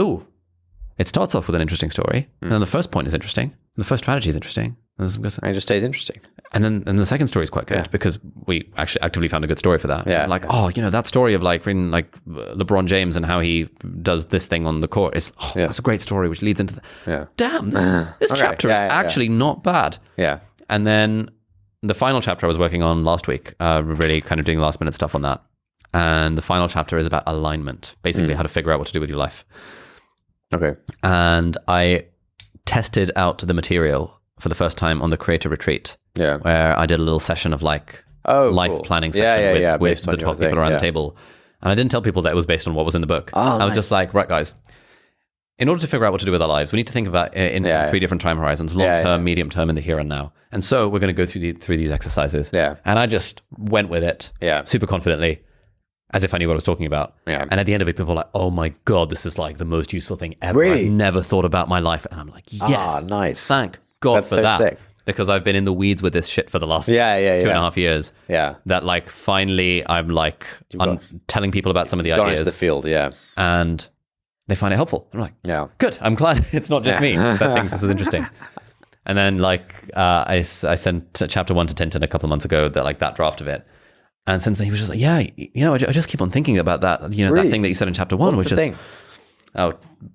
it starts off with an interesting story. And then the first point is interesting. And the first strategy is interesting. And it just stays interesting. And then the second story is quite good, because we actually actively found a good story for that. Yeah. That story of reading LeBron James and how he does this thing on the court is that's a great story, which leads into damn, this chapter is actually not bad. Yeah. And then the final chapter I was working on last week, really kind of doing last minute stuff on that. And the final chapter is about alignment, basically how to figure out what to do with your life. Okay. And I tested out the material for the first time on the creator retreat. Yeah. Where I did a little session of like life planning session with the 12 people around the table. And I didn't tell people that it was based on what was in the book. I was just like, right, guys, in order to figure out what to do with our lives, we need to think about in 3 different time horizons, long-term, medium-term, and the here and now. And so we're going to go through these exercises. Yeah. And I just went with it super confidently, as if I knew what I was talking about. Yeah. And at the end of it, people were like, oh my God, this is like the most useful thing ever. Really? I've never thought about my life. And I'm like, yes. Nice. Thank God for that. Sick. Because I've been in the weeds with this shit for the last 2.5 years. Yeah. That like finally I'm like telling people about some of the ideas. Into the field, and they find it helpful. I'm like, good. I'm glad it's not just me that thinks this is interesting. And then like I sent chapter 1 to Tintin a couple of months ago, that draft of it. And since then he was just like, I just keep on thinking about that, that thing that you said in chapter 1, which is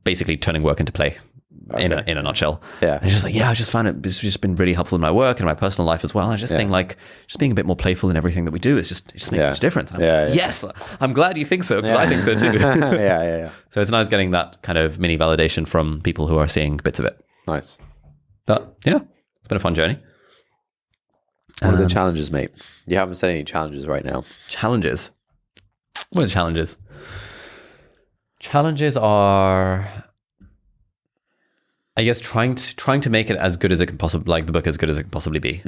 basically turning work into play. Okay. In a nutshell. Yeah. And he's just like, I just found it's just been really helpful in my work and my personal life as well. I just think like just being a bit more playful in everything that we do is it just makes such a difference. Yes, I'm glad you think so, because I think so too. So it's nice getting that kind of mini validation from people who are seeing bits of it. Nice. But it's been a fun journey. What are the challenges, mate? You haven't said any challenges right now. Challenges? What are the challenges? Challenges are, I guess, trying to make it as good as it can possibly, like the book as good as it can possibly be,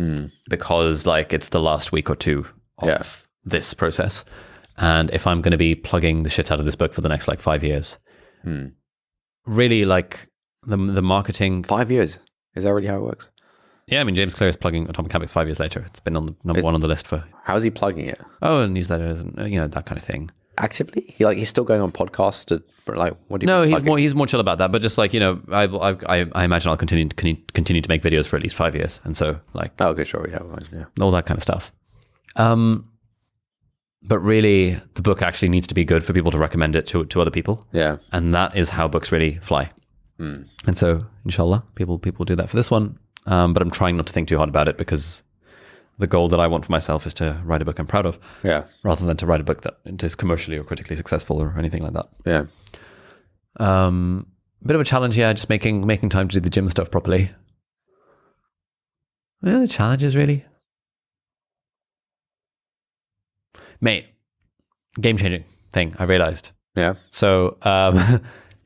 because like it's the last week or two of this process, and if I'm going to be plugging the shit out of this book for the next like 5 years, really like the marketing. 5 years, is that really how it works? Yeah, I mean James Clear is plugging Atomic Habits 5 years later. It's been on the number 1 on the list for. How's he plugging it? Oh, newsletters and that kind of thing. Actively, he's still going on podcasts to like. What do you? No, he's more chill about that. But just like I imagine I'll continue to make videos for at least 5 years, and so like. Oh, okay, sure, all that kind of stuff. But really, the book actually needs to be good for people to recommend it to other people. Yeah, and that is how books really fly. And so, inshallah, people do that for this one. But I'm trying not to think too hard about it, because the goal that I want for myself is to write a book I'm proud of, rather than to write a book that is commercially or critically successful or anything like that. Yeah. Bit of a challenge, just making time to do the gym stuff properly. The challenges really, mate. Game-changing thing I realized. Yeah. So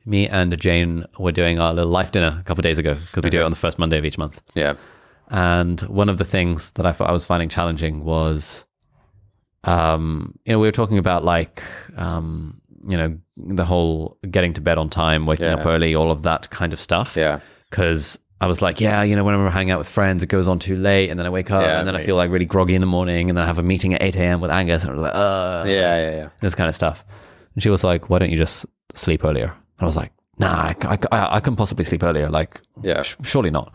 me and Jane were doing our little life dinner a couple of days ago, because we do it on the first Monday of each month. Yeah. And one of the things that I was finding challenging was, we were talking about like, the whole getting to bed on time, waking up early, all of that kind of stuff. Yeah. Because I was like, whenever we're hanging out with friends, it goes on too late, and then I wake up, and then I feel like really groggy in the morning, and then I have a meeting at 8 a.m. with Angus, and I was like, this kind of stuff. And she was like, why don't you just sleep earlier? And I was like, nah, I can possibly sleep earlier. Like, surely not.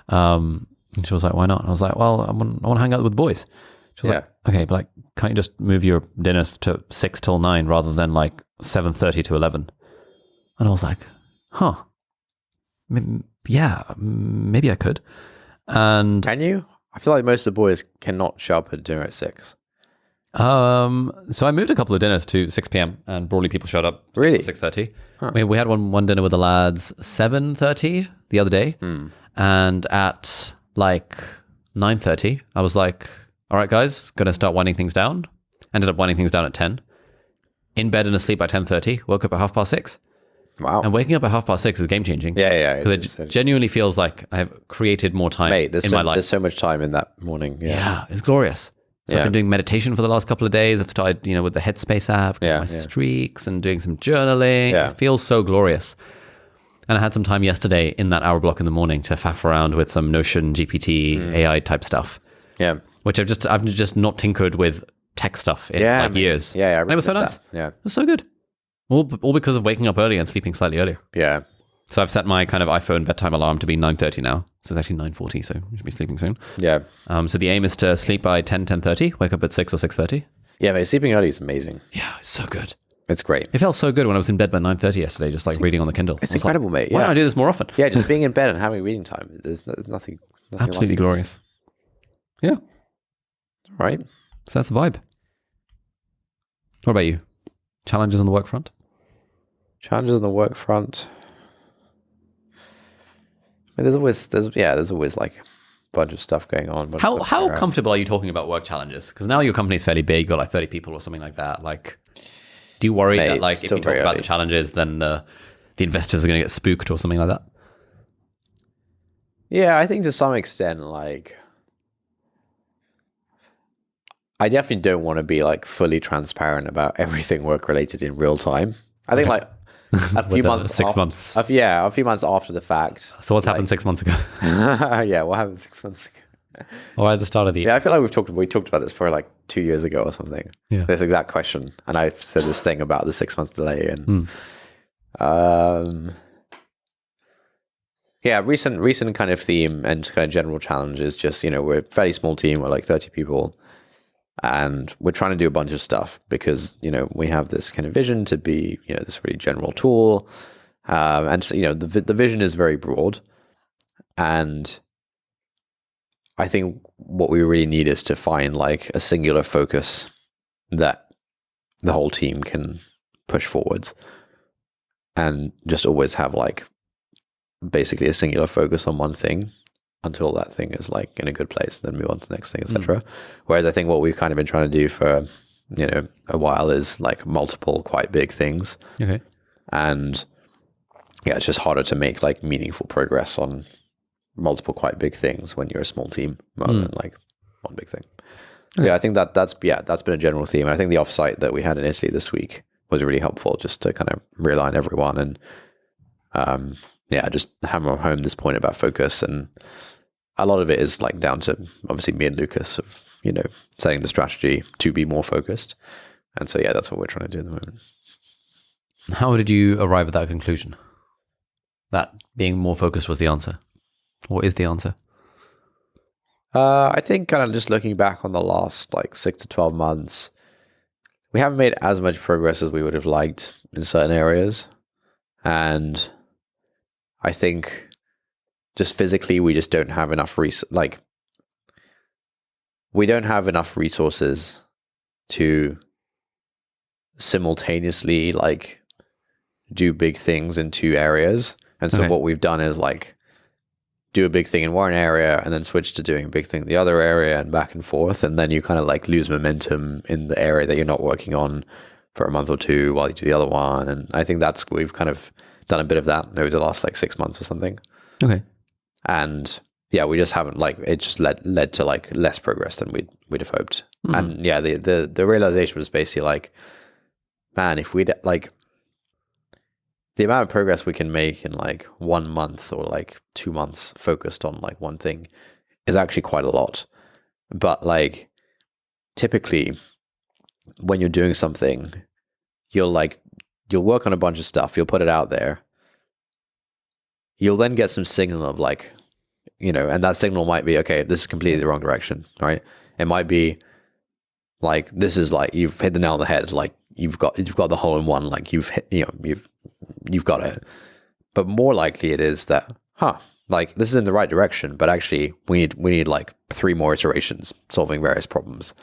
And she was like, why not? And I was like, well, I want to hang out with the boys. She was like, okay, but like, can't you just move your dinners to 6 till 9 rather than like 7:30 to 11? And I was like, maybe I could. And can you? I feel like most of the boys cannot show up at dinner at 6. So I moved a couple of dinners to 6 p.m. and broadly people showed up. Really? 6:30. Huh. We had one dinner with the lads 7:30 the other day, and at like 9:30 I was like, all right guys, gonna start winding things down. Ended up winding things down at 10. In bed and asleep by 10:30. Woke up at 6:30. Wow. And waking up at 6:30 is game changing. Yeah. Because it genuinely feels like I've created more time in my life. There's so much time in that morning. Yeah, it's glorious. So I've been doing meditation for the last couple of days. I've started, with the Headspace app, my streaks, and doing some journaling. Yeah. It feels so glorious. And I had some time yesterday in that hour block in the morning to faff around with some Notion, GPT, AI type stuff. Yeah. Which I've just not tinkered with tech stuff in years. Yeah, and it was so nice. Yeah. It was so good. All because of waking up early and sleeping slightly earlier. Yeah. So I've set my kind of iPhone bedtime alarm to be 9:30 now. So it's actually 9:40, so we should be sleeping soon. Yeah. So the aim is to sleep by 10:30, wake up at 6 or 6:30. Yeah, mate, sleeping early is amazing. Yeah, it's so good. It's great. It felt so good when I was in bed by 9:30 yesterday, just like reading on the Kindle. It's incredible, mate. Why don't I do this more often? Yeah, just being in bed and having reading time. There's nothing absolutely like glorious. Yeah. Right. So that's the vibe. What about you? Challenges on the work front? Challenges on the work front. I mean, there's always like bunch of stuff going on. How comfortable are you talking about work challenges? Because now your company's fairly big, you've got like 30 people or something like that. Like, do you worry that like if you talk about the challenges, then the investors are going to get spooked or something like that? Yeah, I think to some extent, like, I definitely don't want to be like fully transparent about everything work related in real time. I think like a few months, 6 months. A few months after the fact. So what's happened 6 months ago? Yeah, what happened 6 months ago? Or at the start of the year? Yeah, I feel like we talked about this probably like 2 years ago or something. Yeah. This exact question, and I said this thing about the 6 month delay, and yeah, recent kind of theme and kind of general challenge is just, you know, we're a fairly small team, we're like 30 people. And we're trying to do a bunch of stuff because, you know, we have this kind of vision to be, you know, this really general tool. And so, you know, the vision is very broad. And I think what we really need is to find like a singular focus that the whole team can push forwards. And just always have like basically a singular focus on one thing until that thing is like in a good place, then move on to the next thing, etc. Whereas I think what we've kind of been trying to do for, you know, a while is like multiple quite big things. Okay. And yeah, it's just harder to make like meaningful progress on multiple quite big things when you're a small team rather than like one big thing. Okay. Yeah, I think that's been a general theme. And I think the offsite that we had in Italy this week was really helpful just to kind of realign everyone and just hammer home this point about focus. And a lot of it is like down to obviously me and Lucas of, you know, setting the strategy to be more focused. And so, yeah, that's what we're trying to do at the moment. How did you arrive at that conclusion? That being more focused was the answer? What is the answer? I think kind of just looking back on the last like 6 to 12 months, we haven't made as much progress as we would have liked in certain areas. And I think just physically, we just don't have enough we don't have enough resources to simultaneously like do big things in two areas. And so what we've done is like do a big thing in one area and then switch to doing a big thing in the other area and back and forth. And then you kind of like lose momentum in the area that you're not working on for a month or two while you do the other one. And I think we've kind of done a bit of that over the last like 6 months or something. Okay. And yeah, we just haven't like, it just led to like less progress than we'd have hoped. And yeah, the realization was basically like, man, if we'd like the amount of progress we can make in like 1 month or like 2 months focused on like one thing is actually quite a lot. But like typically when you're doing something, you'll work on a bunch of stuff, you'll put it out there. You'll then get some signal of like, you know, and that signal might be, okay, this is completely the wrong direction, right? It might be like, this is like, you've hit the nail on the head. Like you've got the hole in one, like you've hit, you know, you've got it. But more likely it is that, like this is in the right direction, but actually we need like 3 more iterations solving various problems.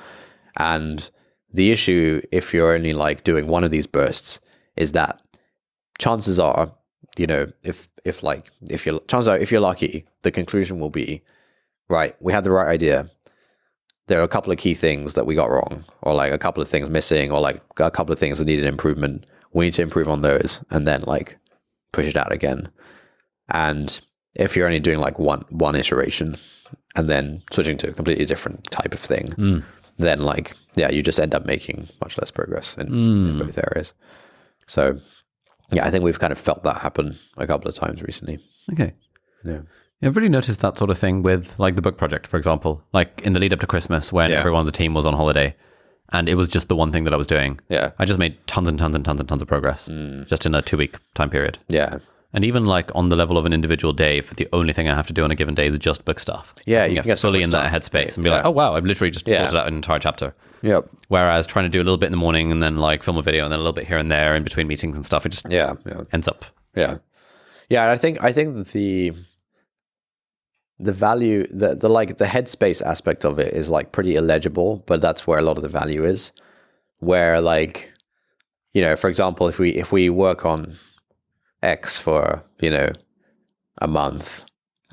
And the issue, if you're only like doing one of these bursts, is that chances are, you know, if you're lucky, the conclusion will be, right, we had the right idea. There are a couple of key things that we got wrong, or like a couple of things missing, or like a couple of things that needed improvement. We need to improve on those and then like push it out again. And if you're only doing like one iteration and then switching to a completely different type of thing, then like, yeah, you just end up making much less progress in both areas. So yeah, I think we've kind of felt that happen a couple of times recently. Okay. Yeah. I've really noticed that sort of thing with like the book project, for example, like in the lead up to Christmas when everyone on the team was on holiday and it was just the one thing that I was doing. Yeah. I just made tons and tons and tons and tons of progress just in a 2-week time period. Yeah. And even like on the level of an individual day, for the only thing I have to do on a given day is just book stuff. Yeah, you can get fully in that headspace and be like, oh wow, I've literally just sorted out an entire chapter. Yep. Whereas trying to do a little bit in the morning and then like film a video and then a little bit here and there in between meetings and stuff, it just ends up. Yeah. Yeah, and I think that the value, the like the headspace aspect of it is like pretty illegible, but that's where a lot of the value is. Where like, you know, for example, if we work on X for, you know, a month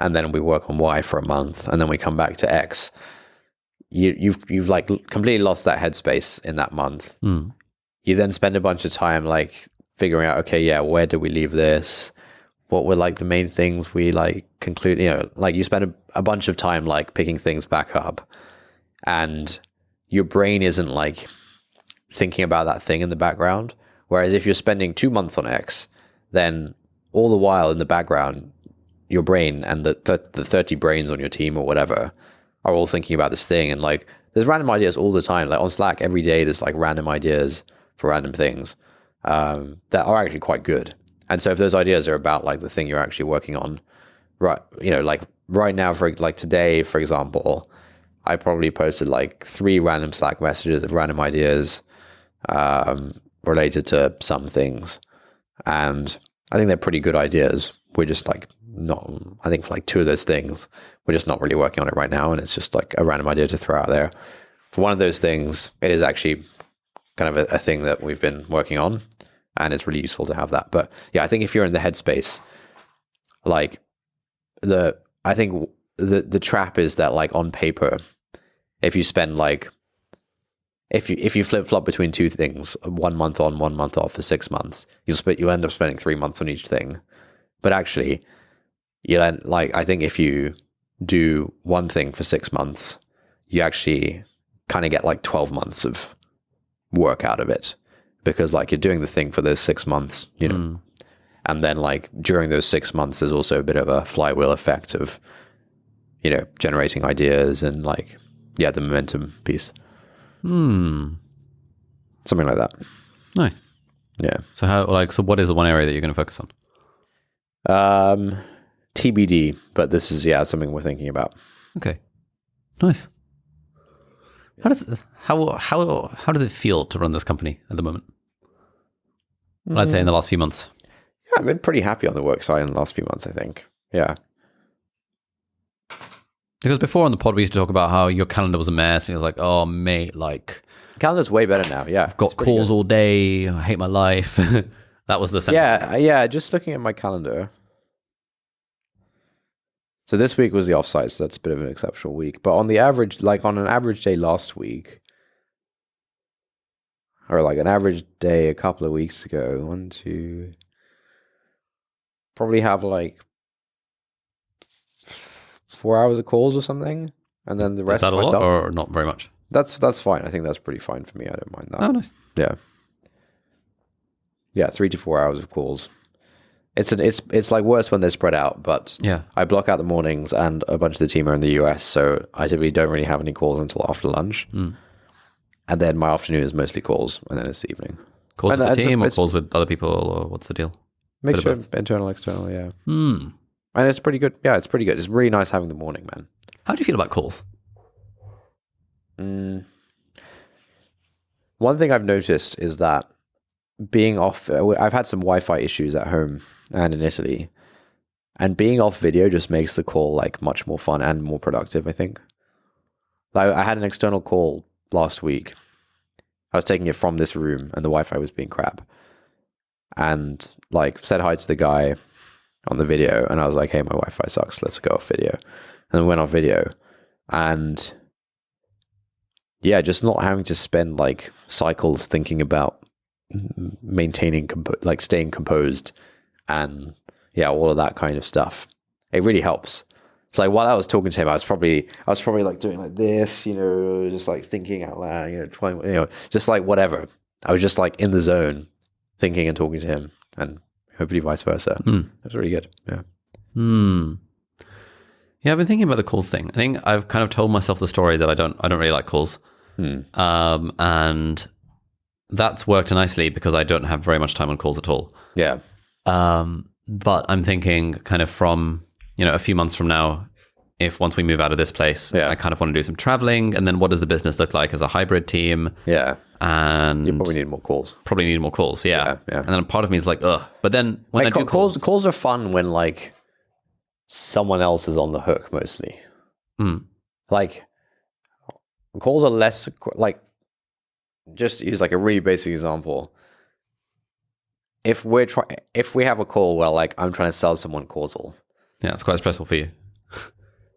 and then we work on Y for a month, and then we come back to X. You've like completely lost that headspace in that month. You then spend a bunch of time like figuring out, okay, yeah, where do we leave this? What were like the main things we like conclude, like you spend a bunch of time like picking things back up, and your brain isn't like thinking about that thing in the background. Whereas if you're spending 2 months on X, then all the while in the background, your brain and the 30 brains on your team or whatever are all thinking about this thing. And like, there's random ideas all the time. Like on Slack, every day, there's like random ideas for random things that are actually quite good. And so if those ideas are about like the thing you're actually working on, right, like right now, for like today, for example, I probably posted like 3 random Slack messages of random ideas related to some things. And I think they're pretty good ideas. We're just like I think for like 2 of those things, we're just not really working on it right now. And it's just like a random idea to throw out there. For one of those things, it is actually kind of a thing that we've been working on. And it's really useful to have that. But yeah, I think if you're in the headspace, like I think the trap is that like on paper, if you spend like, if you flip flop between 2 things, 1 month on, 1 month off for 6 months, you end up spending 3 months on each thing. But actually, I think if you do one thing for 6 months, you actually kind of get like 12 months of work out of it. Because like you're doing the thing for those 6 months, and then like during those 6 months, there's also a bit of a flywheel effect of, generating ideas and like, yeah, the momentum piece. Something like that. Nice. Yeah. So what is the one area that you're going to focus on? TBD, but this is something we're thinking about. Okay. Nice. How does it feel to run this company at the moment? I'd say in the last few months. Yeah, I've been pretty happy on the work side in the last few months, I think. Yeah. Because before on the pod, we used to talk about how your calendar was a mess. And it was like, oh, mate, like... Calendar's way better now, yeah. I've got calls all day. I hate my life. That was the sentiment. Yeah, just looking at my calendar. So this week was the offsite, so that's a bit of an exceptional week. But on the average, like on an average day last week, or like an average day a couple of weeks ago, probably have like 4 hours of calls or something, and then the rest. Is that a lot or not very much? That's fine. I think that's pretty fine for me. I don't mind that. Oh, nice. Yeah, 3 to 4 hours of calls. It's like worse when they're spread out, but yeah, I block out the mornings, and a bunch of the team are in the US, so I typically don't really have any calls until after lunch. And then my afternoon is mostly calls, and then it's the evening. Calls with the team or calls with other people, or what's the deal? Mixture of internal, external, yeah. And it's pretty good. Yeah, it's pretty good. It's really nice having the morning, man. How do you feel about calls? One thing I've noticed is that being off, I've had some Wi-Fi issues at home and in Italy, and being off video just makes the call like much more fun and more productive, I think. Like I had an external call last week. I was taking it from this room and the Wi-Fi was being crap, and like said hi to the guy on the video, and I was like, hey, my Wi-Fi sucks, let's go off video. And then went off video, and yeah, just not having to spend like cycles thinking about maintaining staying composed and all of that kind of stuff. It really helps. It's like while I was talking to him, I was probably like doing like this, just like thinking out loud, just like whatever. I was just like in the zone, thinking and talking to him, and hopefully vice versa. It was really good. Yeah. Yeah, I've been thinking about the calls thing. I think I've kind of told myself the story that I don't really like calls, and that's worked nicely because I don't have very much time on calls at all. Yeah. But I'm thinking kind of from, a few months from now, once we move out of this place, I kind of want to do some traveling. And then what does the business look like as a hybrid team? Yeah. And you probably need more calls. Yeah. And then part of me is like, ugh. But then when I do calls are fun when like someone else is on the hook mostly. Like calls are less like, just use like a really basic example. If we have a call where like I'm trying to sell someone causal, it's quite stressful for you.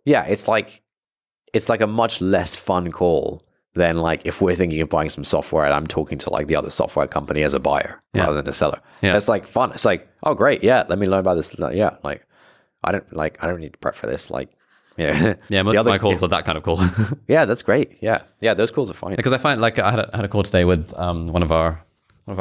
yeah, it's like a much less fun call than like if we're thinking of buying some software and I'm talking to like the other software company as a buyer rather than a seller. Yeah. It's like fun. It's like, oh great, yeah, let me learn about this. Yeah, like I don't need to prep for this. Like, yeah, most of my calls are that kind of call. Yeah, that's great. Yeah, those calls are fine. Because I find like I had a call today with one of our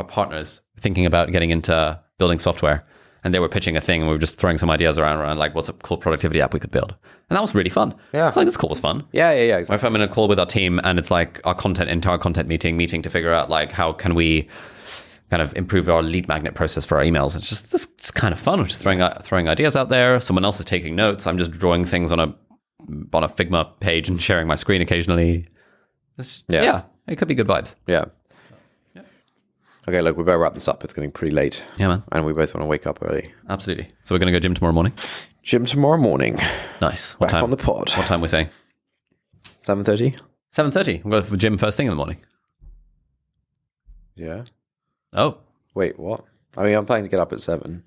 partners thinking about getting into building software, and they were pitching a thing, and we were just throwing some ideas around like what's a cool productivity app we could build, and that was really fun. Yeah, it's like this call was fun. Yeah, exactly. If I'm in a call with our team and it's like our entire content meeting to figure out like how can we kind of improve our lead magnet process for our emails. It's kind of fun. We're just throwing ideas out there. Someone else is taking notes. I'm just drawing things on a Figma page and sharing my screen occasionally. Yeah, it could be good vibes. Yeah. Okay, look, we better wrap this up. It's getting pretty late. Yeah, man. And we both want to wake up early. Absolutely. So we're going to go gym tomorrow morning? Gym tomorrow morning. Nice. What time? On the pod. What time are we saying? 7:30? 7:30. We'll go for gym first thing in the morning. Yeah. Oh. Wait, what? I mean, I'm planning to get up at 7.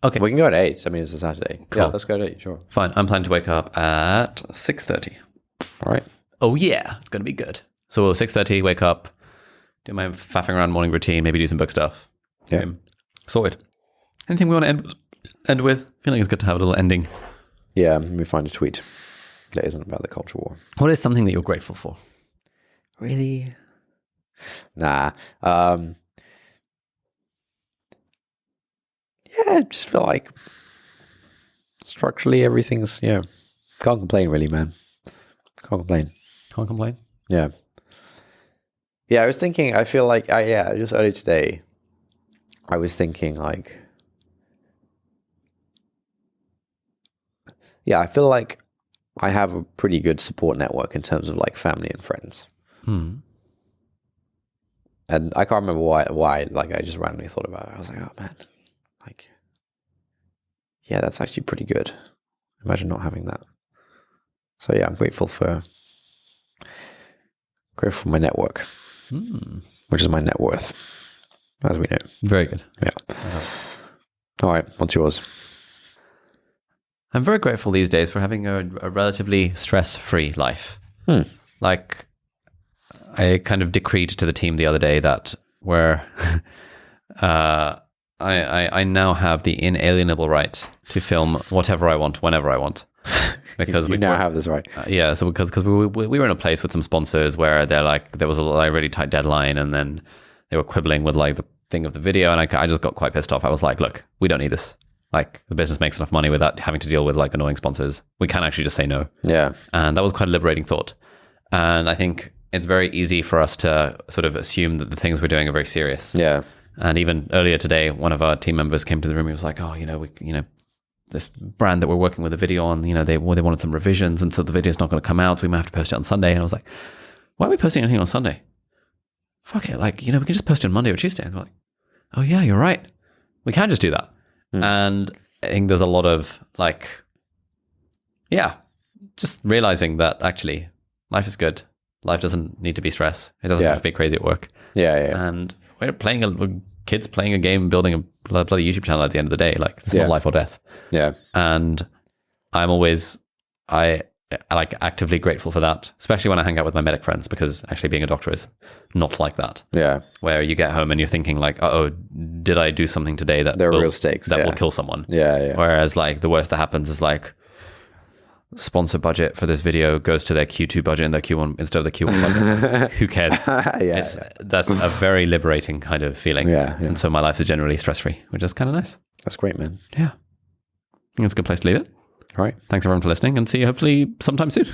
Okay. We can go at 8. I mean, it's a Saturday. Cool. Yeah, let's go at 8, sure. Fine. I'm planning to wake up at 6:30. All right. Oh, yeah. It's going to be good. So we'll 6:30, wake up, do my faffing around morning routine, maybe do some book stuff. Yeah. Sorted. Anything we want to end with? I feel like it's good to have a little ending. Yeah, let me find a tweet that isn't about the culture war. What is something that you're grateful for? Really? Nah. Yeah, I just feel like structurally everything's, can't complain really, man. Can't complain. Can't complain? Yeah. Yeah, I was thinking, I feel like, just earlier today, I was thinking like, I feel like I have a pretty good support network in terms of like family and friends. And I can't remember why, like I just randomly thought about it. I was like, oh man, like, yeah, that's actually pretty good. Imagine not having that. So yeah, I'm grateful for my network, which is my net worth, as we know. Very good. Yeah. All right, what's yours? I'm very grateful these days for having a relatively stress-free life. Like, I kind of decreed to the team the other day that I now have the inalienable right to film whatever I want, whenever I want. Because we now have this right. So because we were in a place with some sponsors where they're like, there was a really tight deadline, and then they were quibbling with like the thing of the video, and I just got quite pissed off. I was like, look, we don't need this. Like, the business makes enough money without having to deal with like annoying sponsors. We can actually just say no. Yeah. And that was quite a liberating thought. And I think it's very easy for us to sort of assume that the things we're doing are very serious. Yeah. And even earlier today, one of our team members came to the room. He was like, "Oh, this brand that we're working with a video on, they wanted some revisions, and so the video's not going to come out, so we might have to post it on Sunday." And I was like, "Why are we posting anything on Sunday? Fuck it, like, we can just post it on Monday or Tuesday." And they're like, "Oh yeah, you're right. We can just do that." And I think there's a lot of like, just realizing that actually life is good. Life doesn't need to be stress. It doesn't have to be crazy at work. And we're kids playing a game, building a bloody YouTube channel at the end of the day. Like, it's not life or death. Yeah. And I'm always, like actively grateful for that, especially when I hang out with my medic friends, because actually being a doctor is not like that. Yeah. Where you get home and you're thinking like, oh, did I do something today that there are real stakes that will kill someone? Yeah. Whereas like the worst that happens is like, sponsor budget for this video goes to their Q2 budget and their Q1 instead of the Q1 budget. Who cares? That's a very liberating kind of feeling. Yeah. And so my life is generally stress-free, which is kind of nice. That's great, man. Yeah. I think it's a good place to leave it. All right. Thanks everyone for listening, and see you hopefully sometime soon.